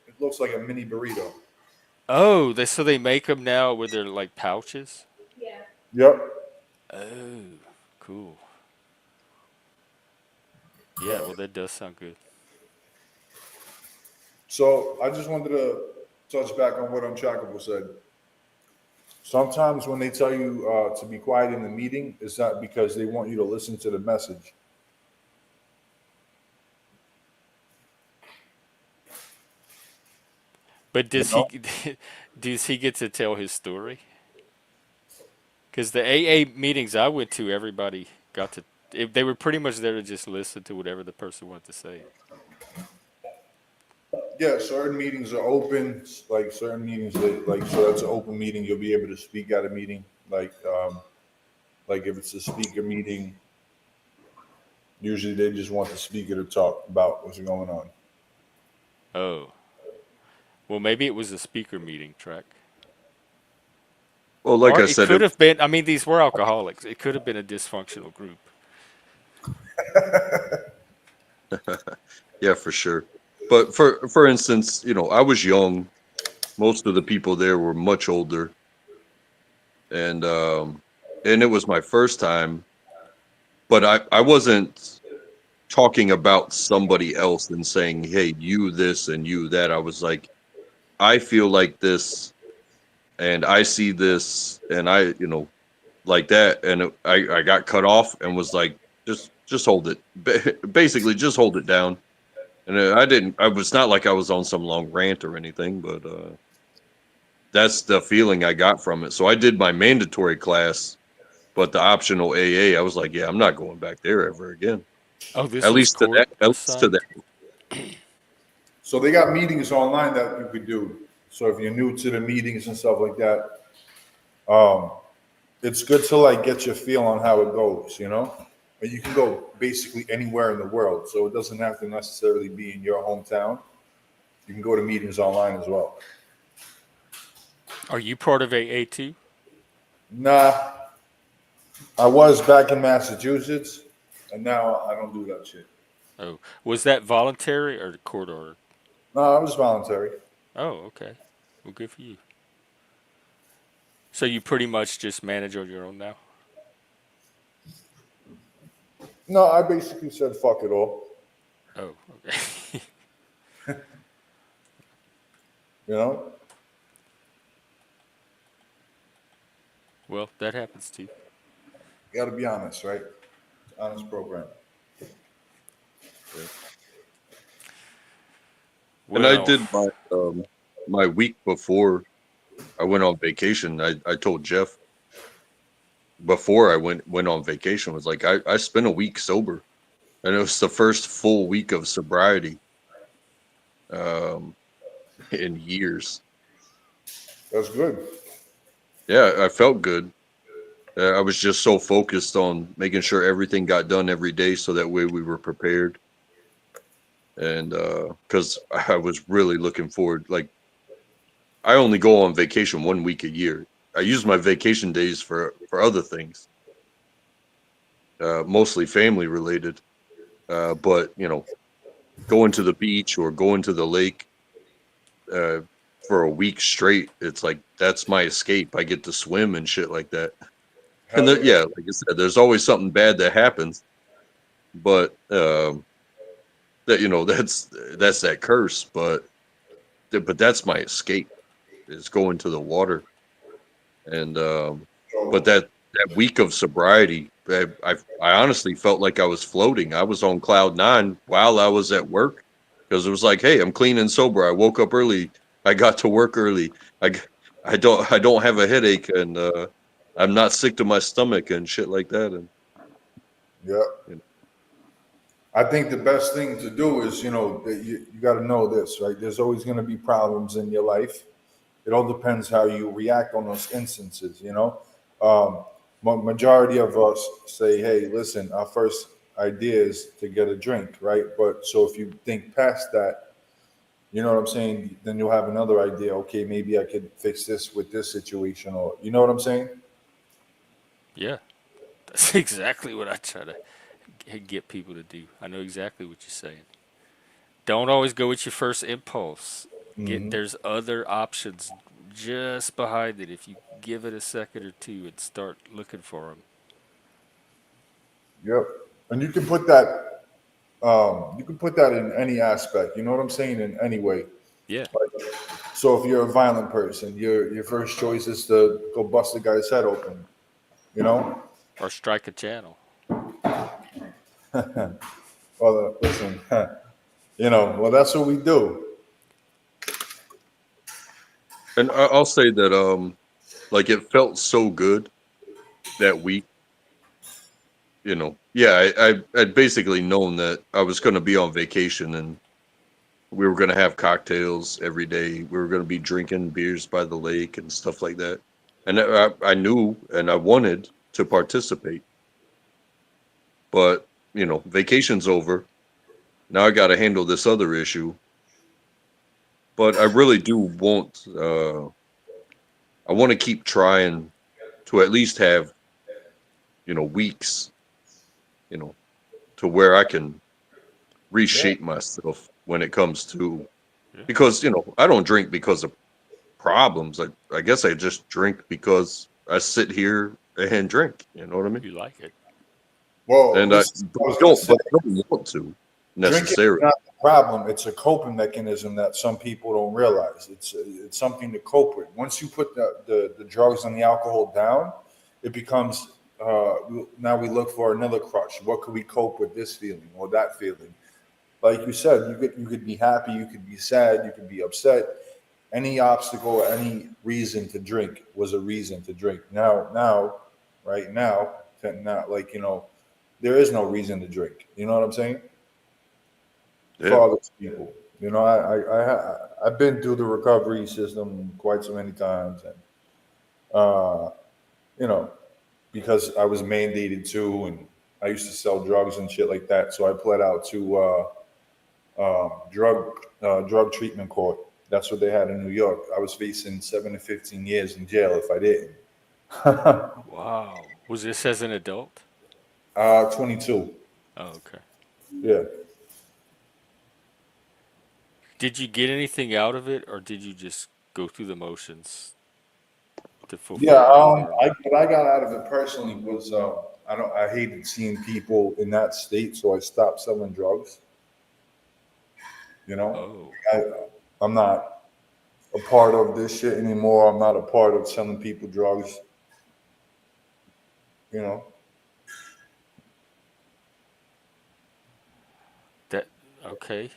It looks like a mini burrito. Oh, they make them now where they're like pouches. Yeah. Yep. Oh, cool. Yeah, well, that does sound good. So I just wanted to touch back on what Untrackable said. Sometimes when they tell you to be quiet in the meeting, it's not because they want you to listen to the message. But You know? does he get to tell his story? Because the AA meetings I went to, everybody got to. They were pretty much there to just listen to whatever the person wanted to say. Yeah, certain meetings are open. Like certain meetings, like so that's an open meeting. You'll be able to speak at a meeting. Like if it's a speaker meeting, usually they just want the speaker to talk about what's going on. Oh, well, maybe it was a speaker meeting track. Well, like Or I it said, could have been, I mean, these were alcoholics. It could have been a dysfunctional group. yeah, for sure. But for instance, I was young. Most of the people there were much older, and and it was my first time. But I wasn't talking about somebody else and saying, "Hey, you this and you that." I was like, I feel like this, and I see this, and like that, and I got cut off and was like, just hold it, basically, just hold it down. And I didn't. I was not like I was on some long rant or anything, but that's the feeling I got from it. So I did my mandatory class, but the optional AA, I was like, yeah, I'm not going back there ever again. Oh, this At was least to court that. At least to that. assigned? So they got meetings online that you could do. So if you're new to the meetings and stuff like that, um, it's good to like get your feel on how it goes, you know? But you can go basically anywhere in the world, so it doesn't have to necessarily be in your hometown. You can go to meetings online as well. Are you part of AA too? Nah, I was back in Massachusetts, and now I don't do that shit. Oh, was that voluntary or court order? No, I was voluntary. Oh, okay. Well, good for you. So you pretty much just manage on your own now? No, I basically said fuck it all. Oh, okay. You know, Well, that happens too. you got to be honest, right? Honest program. Yeah. And I Well, did my week before I went on vacation. I told Jeff before I went on vacation, was like, I spent a week sober, and it was the first full week of sobriety um, in years. That's good. Yeah, I felt good. I was just so focused on making sure everything got done every day, so that way we were prepared. And because I was really looking forward, like, I only go on vacation 1 week a year. I use my vacation days for other things, mostly family related. But going to the beach or going to the lake uh, for a week straight, it's like that's my escape. I get to swim and shit like that. And Hell yeah. yeah, like I said, there's always something bad that happens, but that's that curse. But that's my escape, is going to the water. And but So that week of sobriety, I honestly felt like I was floating. I was on cloud nine while I was at work, because it was like, hey, I'm clean and sober. I woke up early. I got to work early. I I don't have a headache, and I'm not sick to my stomach and shit like that. And yeah, you know, I think the best thing to do is, that you got to know this, right? There's always going to be problems in your life. It all depends how you react on those instances, Majority of us say, hey, listen, our first idea is to get a drink, right? But so if you think past that, you know what I'm saying? Then you'll have another idea. Okay, maybe I could fix this with this situation, or you know what I'm saying? yeah, that's exactly what I try to get people to do. I know exactly what you're saying. Don't always go with your first impulse. Hmm. There's other options just behind it if you give it a second or two and start looking for them. Yep. And you can put that. You can put that in any aspect. You know what I'm saying? In any way. Yeah, So if you're a violent person, your first choice is to go bust the guy's head open. You know. or strike a channel. Well, listen. Well, that's what we do. and I'll say that like, it felt so good that week. Yeah, I'd basically known that I was going to be on vacation, and we were going to have cocktails every day. We were going to be drinking beers by the lake and stuff like that. And I knew and I wanted to participate. But, vacation's over. Now I got to handle this other issue. But I really do want, I want to keep trying to at least have, weeks, you know, to where I can Yeah. reshape myself when it comes to, Yeah, because, I don't drink because of problems. I guess I just drink because I sit here and drink. You know what I mean? you like it. Well, And I this is what I was gonna don't, say. but I don't want to Drinking is necessarily. not the problem. It's a coping mechanism that some people don't realize. It's something to cope with. Once you put the drugs and the alcohol down, it becomes now we look for another crutch. What could we cope with this feeling or that feeling? Like you said, you could be happy, you could be sad, you could be upset. Any obstacle, any reason to drink was a reason to drink. Right now, not like there is no reason to drink. You know what I'm saying? Yeah. For other people. I've been through the recovery system quite so many times, and uh, you know, because I was mandated to, and I used to sell drugs and shit like that. So I pled out to drug treatment court. That's what they had in New York. I was facing 7 to 15 years in jail if I didn't. Wow. Was this as an adult? 22. Oh, okay. Yeah. Did you get anything out of it, or did you just go through the motions to Yeah, fulfill your karma? what I got out of it personally was I hated seeing people in that state, so I stopped selling drugs. You know, Oh, I, I'm not a part of this shit anymore. I'm not a part of selling people drugs. You know, that okay.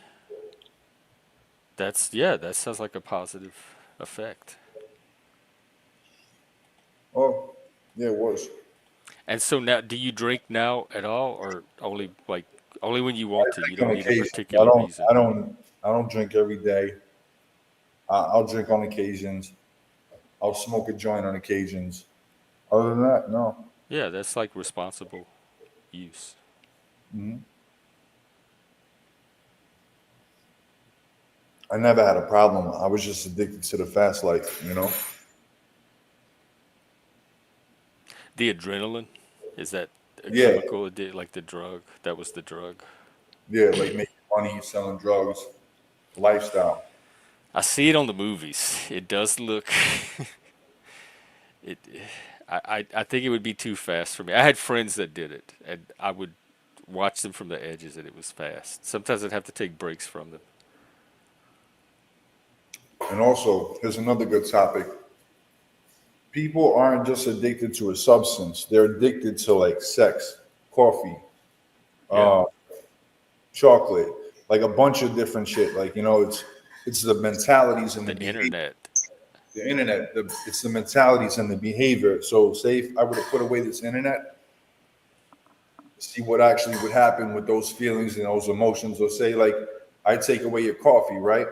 Yeah, that sounds like a positive effect. oh yeah, it was. And so now, do you drink now at all, or only when you want to? You On don't need a occasion, I particular don't, reason. I don't, I don't drink every day. I'll drink on occasions. I'll smoke a joint on occasions. Other than that, no. Yeah, that's like responsible use. Hmm. I never had a problem. I was just addicted to the fast life. You know. The adrenaline, is that a Yeah, chemical like the drug? That was the drug. yeah, like making money selling drugs, lifestyle. I see it on the movies. It does look it. I think it would be too fast for me. I had friends that did it, and I would watch them from the edges, and it was fast. Sometimes I'd have to take breaks from them. And also, here's another good topic. People aren't just addicted to a substance; they're addicted to like sex, coffee, Yeah, uh, chocolate, like a bunch of different shit. Like it's the mentalities and the the behavior. internet. The internet, it's the mentalities and the behavior. So, say if I were to put away this internet, see what actually would happen with those feelings and those emotions. Or say like I take away your coffee, right?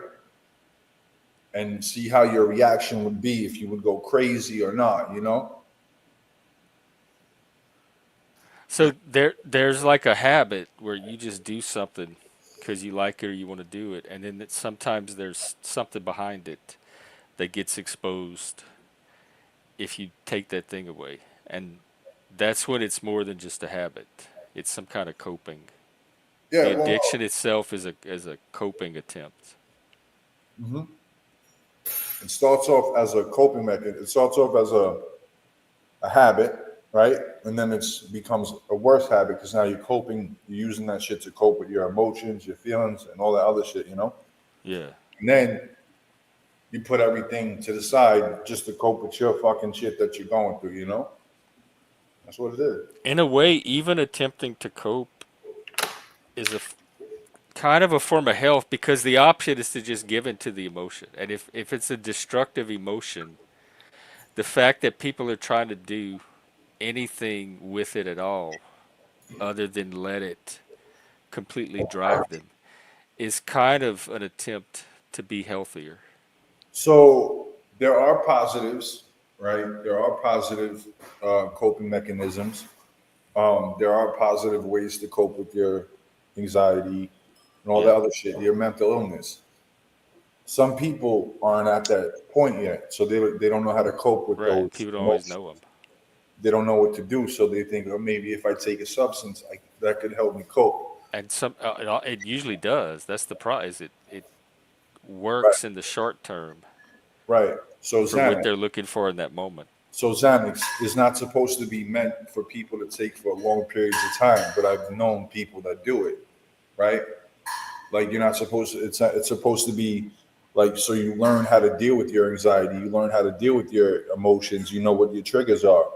And see how your reaction would be if you would go crazy or not, you know? So there's like a habit where you just do something because you like it or you want to do it, and then sometimes there's something behind it that gets exposed if you take that thing away, and that's when it's more than just a habit. It's some kind of coping. The Yeah, addiction well, itself is a coping attempt. mhm. It starts off as a coping mechanism. It starts off as a habit, right? And then it becomes a worse habit because now you're coping, you're using that shit to cope with your emotions, your feelings, and all that other shit, you know? Yeah. And then you put everything to the side just to cope with your fucking shit that you're going through, you know? That's what it is. In a way, even attempting to cope is kind of a form of health because the option is to just give in to the emotion. And if it's a destructive emotion, the fact that people are trying to do anything with it at all other than let it completely drive them is kind of an attempt to be healthier. So there are positives, right? There are positive coping mechanisms. There are positive ways to cope with your anxiety and all that Yeah. other shit, your mental illness. Some people aren't at that point yet, so they don't know how to cope with Right. those People don't always emotions. know them. They don't know what to do, so they think, oh, maybe if I take a substance, that could help me cope. And it usually does. That's the prize. It Right, works in the short term right. for what they're looking for in that moment. So Xanax is not supposed to be meant for people to take for long periods of time, but I've known people that do it, right? Like you're not supposed to. It's supposed to be like so you learn how to deal with your anxiety, you learn how to deal with your emotions, you know what your triggers are.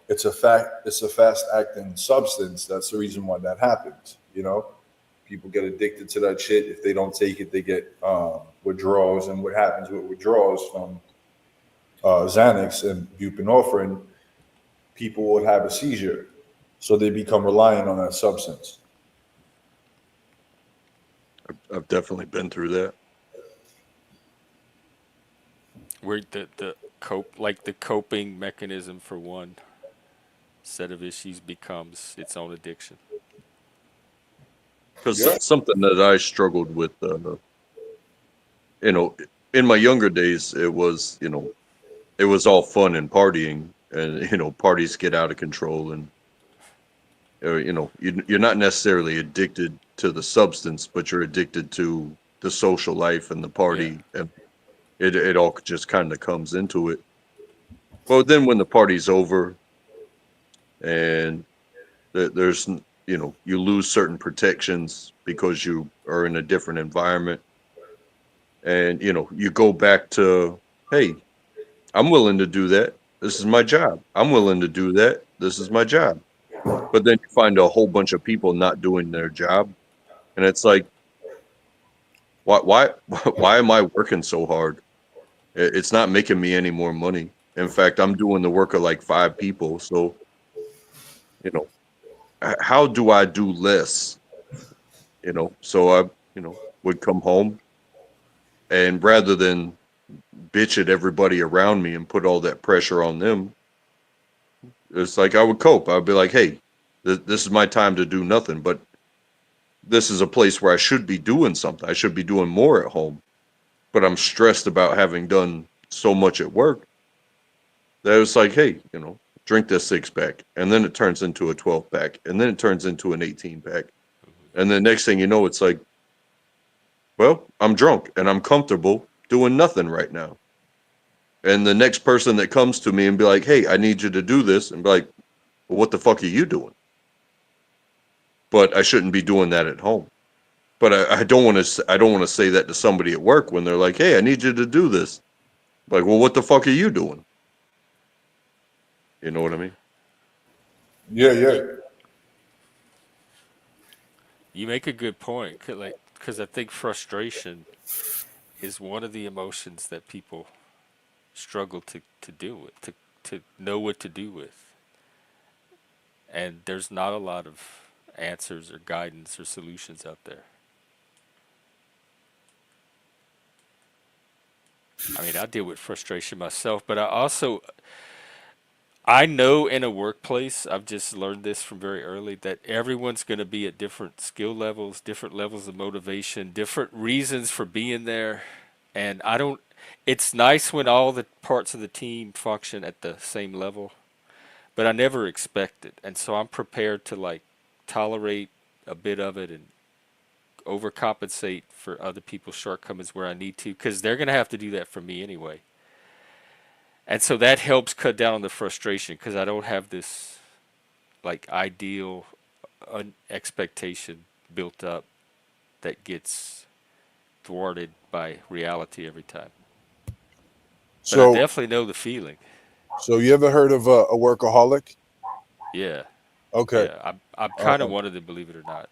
It's a fact. It's a fast acting substance. That's the reason why that happens. People get addicted to that shit. If they don't take it, they get withdrawals. And what happens with withdrawals from Xanax and buprenorphine, people will have a seizure. So they become reliant on that substance. I've definitely been through that. Where the coping mechanism for one set of issues becomes its own addiction. Because Yeah. something that I struggled with, you know, in my younger days, it was all fun and partying, and parties get out of control, and you're not necessarily addicted to the substance, but you're addicted to the social life and the Yeah. party, and it all just kind of comes into it. Well, then when the party's over and there's you lose certain protections because you are in a different environment, and you go back to, hey, I'm willing to do that, this is my job, I'm willing to do that, this is my job. But then you find a whole bunch of people not doing their job, and it's like, why why am I working so hard? It's not making me any more money. In fact, I'm doing the work of like five people. So you know how do I do less? So I would come home, and rather than bitch at everybody around me and put all that pressure on them, it's like I would cope. I'd be like, hey, this is my time to do nothing, but this is a place where I should be doing something. I should be doing more at home, but I'm stressed about having done so much at work that it's like, hey, drink this six pack, and then it turns into a 12 pack, and then it turns into an 18 pack, and the next thing you know, it's like, well, I'm drunk and I'm comfortable doing nothing right now. And the next person that comes to me and be like, hey, I need you to do this, and be like, well, what the fuck are you doing? But I shouldn't be doing that at home. But I don't want to. I don't want to say that to somebody at work when they're like, "Hey, I need you to do this." Like, well, what the fuck are you doing? You know what I mean? Yeah, You, yeah. you make a good point, because I think frustration is one of the emotions that people struggle to deal with, to know what to do with. And there's not a lot of answers or guidance or solutions out there. I mean, I deal with frustration myself, but I know in a workplace, I've just learned this from very early, that everyone's going to be at different skill levels, different levels of motivation, different reasons for being there. And it's nice when all the parts of the team function at the same level, but I never expect it. And so I'm prepared to tolerate a bit of it and overcompensate for other people's shortcomings where I need to, because they're going to have to do that for me anyway. And so that helps cut down on the frustration, because I don't have this ideal expectation built up that gets thwarted by reality every time. But I So, definitely know the feeling. so you ever heard of a workaholic? Yeah, Okay. yeah. I'm kind of Um, one of them, believe it or not.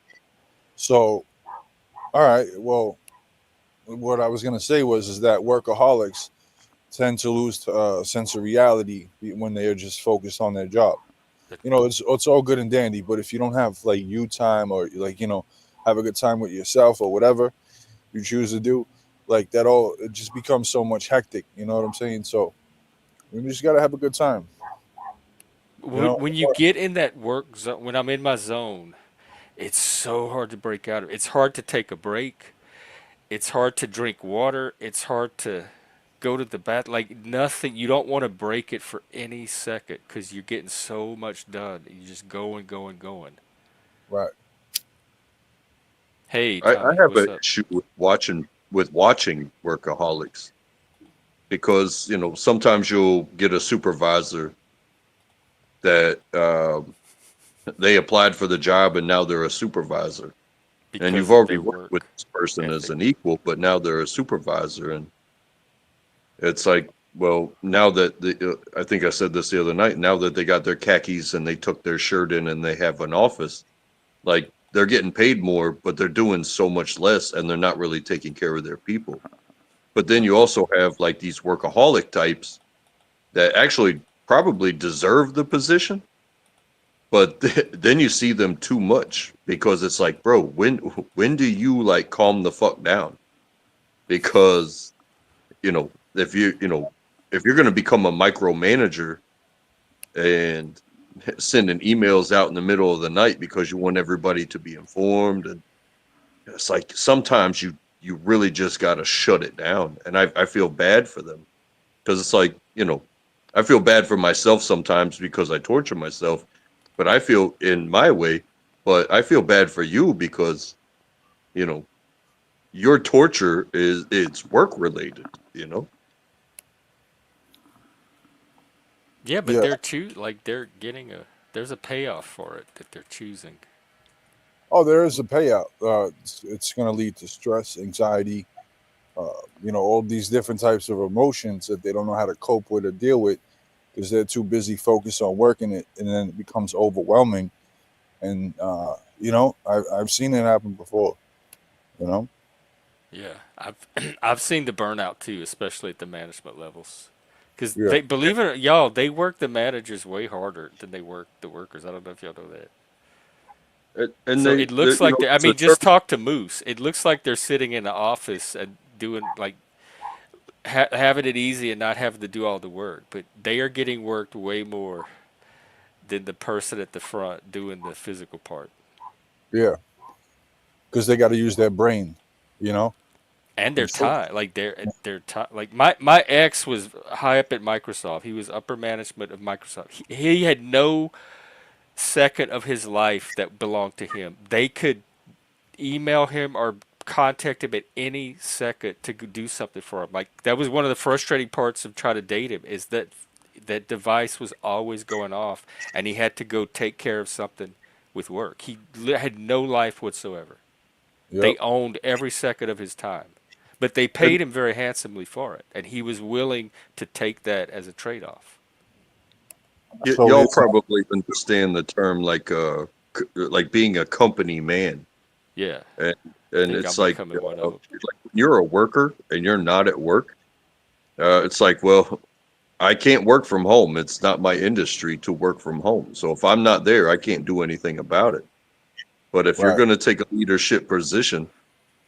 so, all right. Well, what I was gonna say is that workaholics tend to lose sense of reality when they are just focused on their job. That, It's all good and dandy, but if you don't have like you time or have a good time with yourself or whatever you choose to do, like that all it just becomes so much hectic. You know what I'm saying? So you just gotta have a good time. You know? when you get in that work zone, when I'm in my zone, it's so hard to break out of. It's hard to take a break. It's hard to drink water. It's hard to go to the bath. Like nothing. You don't want to break it for any second because you're getting so much done. You just going, going, going. Right. Hey, I Tommy, have what's an up? issue with watching workaholics because sometimes you'll get a supervisor that they applied for the job and now they're a supervisor, and you've Because of already their worked with work this person as ethic. an equal, but now they're a supervisor, and it's like, well, now that I think I said this the other night, now that they got their khakis and they took their shirt in and they have an office, like they're getting paid more, but they're doing so much less and they're not really taking care of their people. But then you also have like these workaholic types that actually probably deserve the position, but then you see them too much because it's like, bro, when do you like calm the fuck down? Because if you're going to become a micromanager and sending emails out in the middle of the night because you want everybody to be informed, and it's like sometimes you really just got to shut it down, and I feel bad for them because it's like, I feel bad for myself sometimes because I torture myself, but I feel in my way, but I feel bad for you because you know your torture it's work related. Yeah, but Yeah. they're getting there's a payoff for it that they're choosing. Oh, there is a payout. It's going to lead to stress, anxiety, all these different types of emotions that they don't know how to cope with or deal with because they're too busy focused on working it, and then it becomes overwhelming. And I've seen it happen before. You know, Yeah, I've I've seen the burnout too, especially at the management levels. Because yeah. they believe it or y'all, they work the managers way harder than they work the workers. I don't know if y'all know that. And So it looks like I it's a mean, term. just talk to Moose. It looks like they're sitting in the office and doing like having it easy and not having to do all the work. But they are getting worked way more than the person at the front doing the physical part. Yeah, because they got to use their brain. You know, And their and so time, like their time, like my ex was high up at Microsoft. He was upper management of Microsoft. He had no second of his life that belonged to him. They could email him or contact him at any second to do something for him. Like that was one of the frustrating parts of trying to date him is that that device was always going off, and he had to go take care of something with work. He had no life whatsoever. yep. They owned every second of his time. But they And paid him very handsomely for it, and he was willing to take that as a trade-off. So y'all it's probably understand the term like being a company man, Yeah, and I and think I'm it's like, becoming one of them. when you're a worker and you're not at work. It's like, well, I can't work from home. It's not my industry to work from home. So if I'm not there, I can't do anything about it. But if you're right. going to take a leadership position,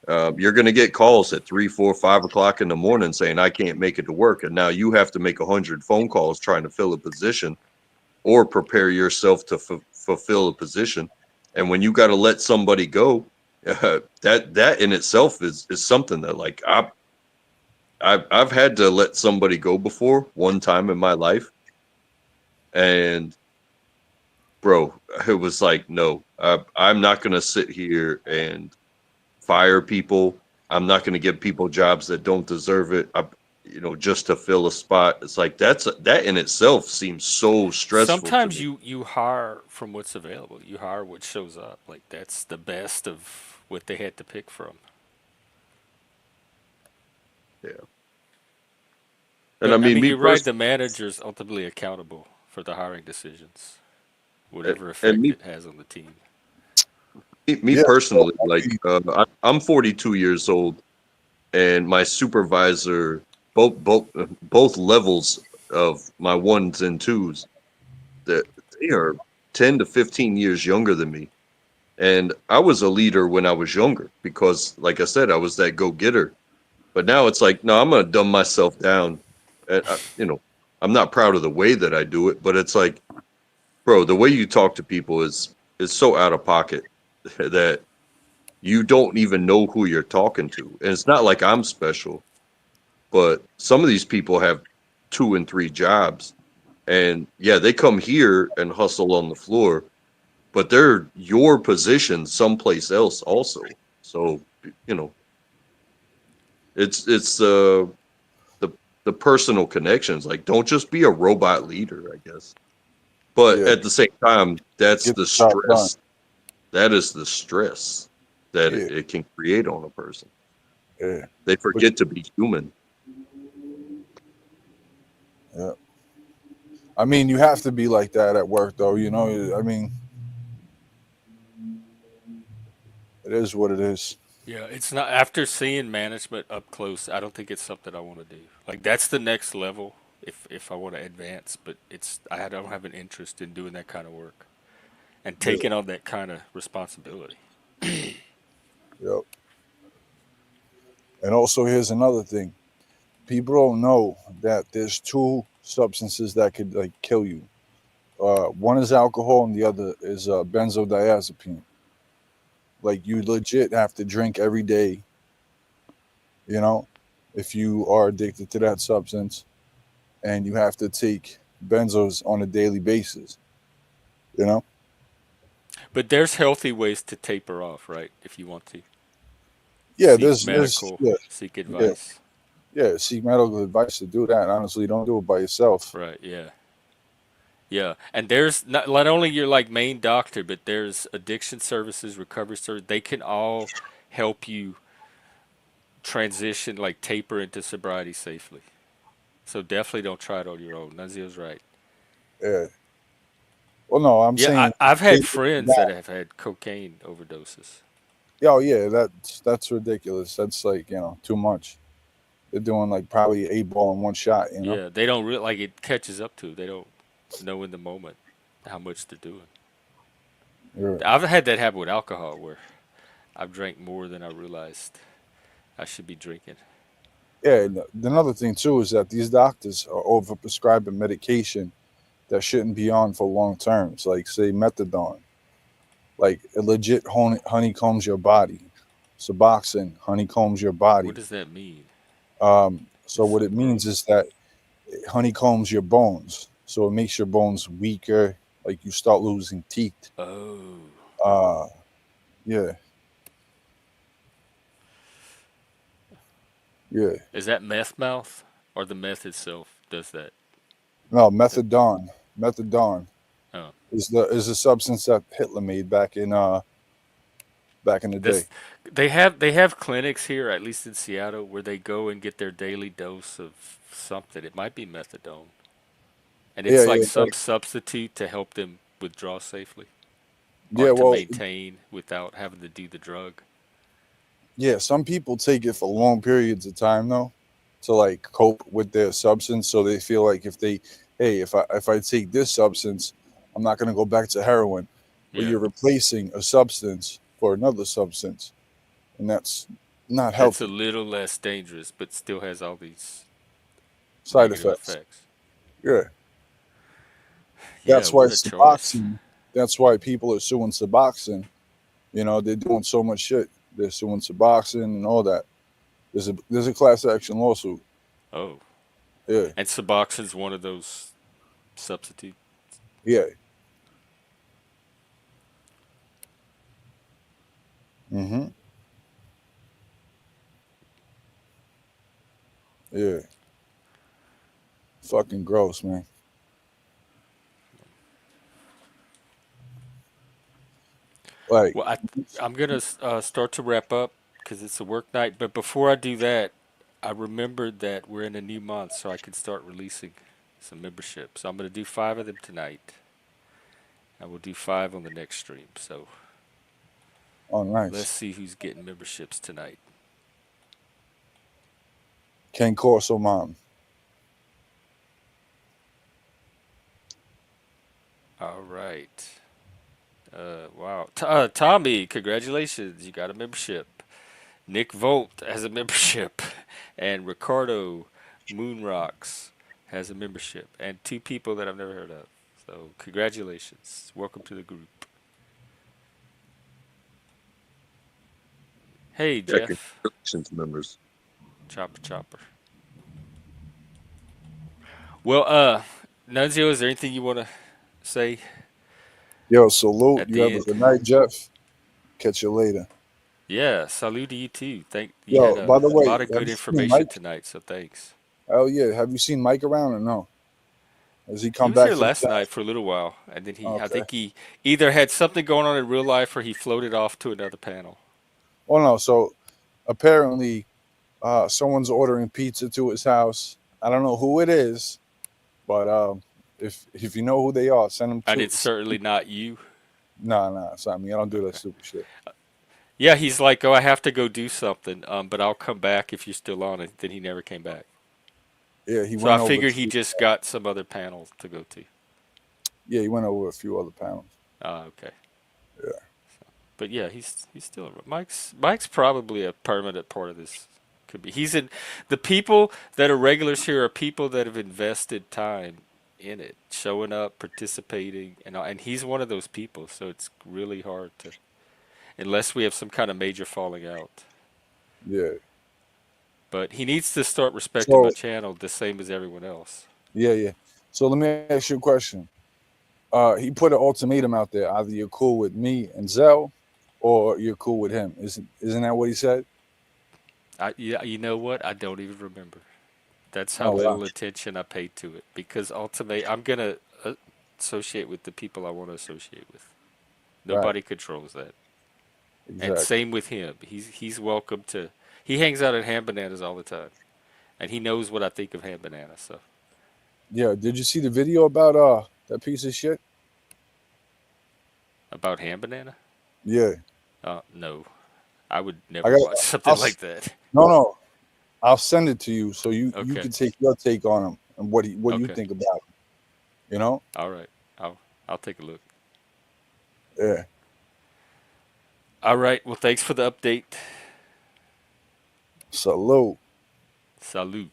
you're going to get calls at 3, 4, 5 o'clock in the morning saying, I can't make it to work. And now you have to make 100 phone calls trying to fill a position or prepare yourself to fulfill a position. And when you got to let somebody go, that in itself is something that like I've had to let somebody go before one time in my life. And bro, it was like, no, I'm not going to sit here and fire people. I'm not going to give people jobs that don't deserve it. Just to fill a spot. It's like that in itself seems so stressful to Sometimes me. you hire from what's available. You hire what shows up. Like that's the best of what they had to pick from. Yeah. And I But I mean, mean, me you're right. personally, The manager's ultimately accountable for the hiring decisions, whatever and effect it has on the team. me Yeah. So personally, like I'm 42 years old, and my supervisor, both levels of my ones and twos, that they are 10 to 15 years younger than me. And I was a leader when I was younger because, like I said, I was that go-getter. But now it's like, no, I'm going to dumb myself down. And I'm not proud of the way that I do it, but it's like, bro, the way you talk to people is so out of pocket that you don't even know who you're talking to. And it's not like I'm special. But some of these people have 2 and 3 jobs, and yeah, they come here and hustle on the floor, but they're your position someplace else also. So you know, it's the the personal connections. Like, don't just be a robot leader, I guess. But Yeah, at the same time, that's get the the job done. stress. That is the stress that Yeah, it can create on a person. yeah, They but forget to be human. yeah. I mean, you have to be like that at work, though. You know, I mean, it is what it is. Yeah, it's not after seeing management up close. I don't think it's something I want to do. Like that's the next level if I want to advance, but I don't have an interest in doing that kind of work and Yeah, taking on that kind of responsibility. yep. And also, here's another thing: people don't know that there's two substances that could like kill you. One is alcohol, and the other is benzodiazepine. Like you legit have to drink every day. You know, if you are addicted to that substance, and you have to take benzos on a daily basis. You know, But there's healthy ways to taper off, right? If you want to yeah, seek there's medical, yeah, seek yeah, advice. yeah. Seek medical advice to do that. Honestly, don't do it by yourself. Right, yeah. Yeah, and there's not only your like main doctor, but there's addiction services, recovery service. They can all help you transition, like taper into sobriety safely. So definitely don't try it on your own. Nunzio's right. Yeah. Well, no, I'm Yeah, saying I've they had do friends that that. have had cocaine overdoses. Oh yeah, that's ridiculous. That's like too much. They're doing like probably 8 ball in one shot. Yeah, they don't really like it catches up to. 'Em. They don't know in the moment how much they're doing. Yeah. I've had that happen with alcohol where I've drank more than I realized I should be drinking. Yeah. And another thing too is that these doctors are overprescribing medication that shouldn't be on for long terms, like say methadone. Like it legit honeycombs your body. Suboxone honeycombs your What body. does that mean? So It's what so it means gross. is that it honeycombs your bones, so it makes your bones weaker. Like you start losing teeth. Oh, Uh, yeah, yeah. is that meth mouth or the meth itself does that? No, That methadone. Methadone oh, is a substance that Hitler made back in the day. this they have clinics here, at least in Seattle, where they go and get their daily dose of something. It might be methadone, and Yeah, it's like yeah, some substitute to help them withdraw safely or yeah. to Well, maintain without having to do the drug. yeah. Some people take it for long periods of time though, to like cope with their substance. So they feel like hey, if I take this substance, I'm not gonna go back to heroin. But Yeah, you're replacing a substance for another substance, and that's not that's a healthy. little less dangerous, but still has all these Side negative effects. effects. Yeah, Yeah, that's why what a choice. Suboxone. That's why people are suing Suboxone. They're doing so much shit. They're suing Suboxone and all that. There's a class action lawsuit. Oh, Yeah, and Suboxone's one of those substitute. yeah. Mm-hmm. Yeah. Fucking gross, man. Like, Well, I'm gonna start to wrap up because it's a work night. But before I do that, I remembered that we're in a new month, so I can start releasing some memberships. So I'm gonna do 5 of them tonight. I will do 5 on the next stream. So oh, let's nice. see who's getting memberships tonight. Ken Corso mom. All right. Wow. Tommy, congratulations. You got a membership. Nick Volt has a membership. And Ricardo Moonrocks has a membership. And 2 people that I've never heard of. So, congratulations. Welcome to the group. Hey, Yeah, Jeff. congratulations, members. Chopper Chopper. Well, Nunzio, is there anything you want to say Yo, salute. at You the have a end? good night, Jeff. Catch you later. Yeah, salute to you too. Thank you had Yo, by a the way, lot of have good you seen information Mike? tonight, so thanks. Oh yeah. Have you seen Mike around or no? Has he He come was back here to the last town? night for a little while, and then I Okay. think he either had something going on in real life or he floated off to another panel. Oh no. So apparently, someone's ordering pizza to his house. I don't know who it is, but if you know who they are, send them And to. it's certainly not you. Nah, it's not me. I don't do that Okay. stupid shit. Yeah, he's like, oh, I have to go do something, but I'll come back if you're still on it. Then he never came back. Yeah, he So I went over figured he to. just got some other panel to go to. Yeah, he went over a few other panels. Okay. Yeah. But yeah, he's still Mike's probably a permanent part of this. Could be. He's in the people that are regulars here are people that have invested time in it, showing up, participating, and he's one of those people. So it's really hard to, unless we have some kind of major falling out. Yeah. But he needs to start respecting my So channel the same as everyone else. yeah. So let me ask you a question. He put an ultimatum out there: either you're cool with me and Zell, or you're cool with him. Isn't that what he said? Yeah, you know what? I don't even remember. That's how Oh wow. little attention I paid to it because ultimately I'm gonna associate with the people I want to associate with. Right. Nobody controls that. And Exactly. same with him. He's welcome to. He hangs out at Ham Bananas all the time, and he knows what I think of Ham Bananas. So Yeah. Did you see the video about that piece of shit? about Ham Banana? Yeah. No, I would I never got. watch I'll. something like that. No. I'll send it to you so you Okay, can take your take on him and what you okay, think about him. You know? all right. I'll take a look. Yeah. All right. Well, thanks for the update. Salute. Salute.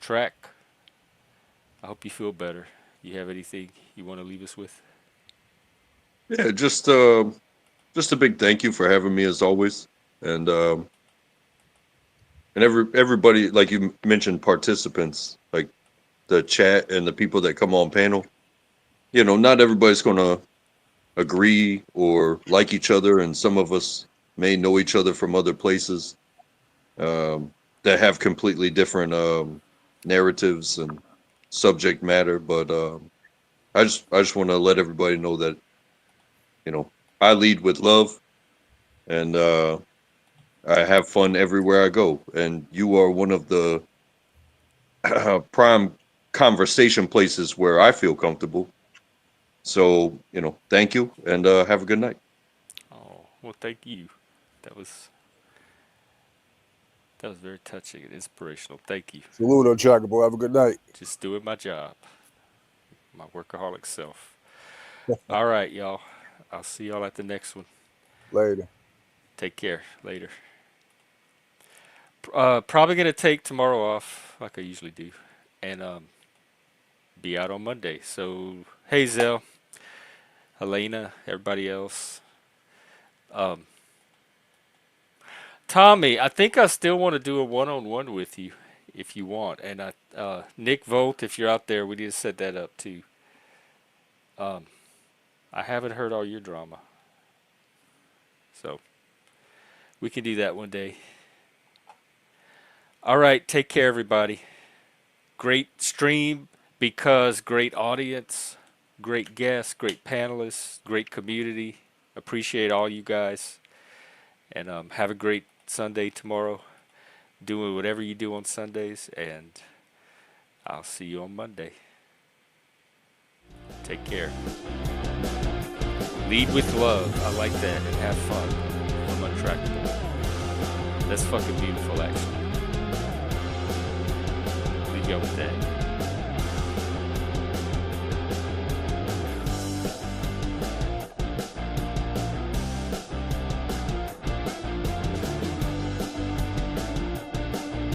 Track. I hope you feel better. You have anything you want to leave us with? Yeah, just a big thank you for having me as always, and everybody, like you mentioned, participants, like the chat and the people that come on panel. You know, not everybody's gonna agree or like each other, and some of us may know each other from other places that have completely different narratives and subject matter. But I just want to let everybody know that, you know, I lead with love, and I have fun everywhere I go, and you are one of the prime conversation places where I feel comfortable. So, you know, thank you, and have a good night. Oh, well, thank you. That was that was very touching and inspirational. Thank you. Salute, Trackable. Have a good night. Just doing my job, my workaholic self. All right, y'all. I'll see y'all at the next one. Later. Take care. Later. Probably gonna take tomorrow off, like I usually do, and be out on Monday. So, hey, Zell, Helena, everybody else. Um, Tommy, I think I still want to do a one-on-one with you if you want. And Nick Volt, if you're out there, we need to set that up too. Um, I haven't heard all your drama, so we can do that one day. All right, take care, everybody. Great stream because great audience, great guests, great panelists, great community. Appreciate all you guys, and have a great Sunday tomorrow. Doing whatever you do on Sundays, and I'll see you on Monday. Take care. Lead with love. I like that. And have fun. I'm untrackable. That's fucking beautiful, actually. Leave y'all with that.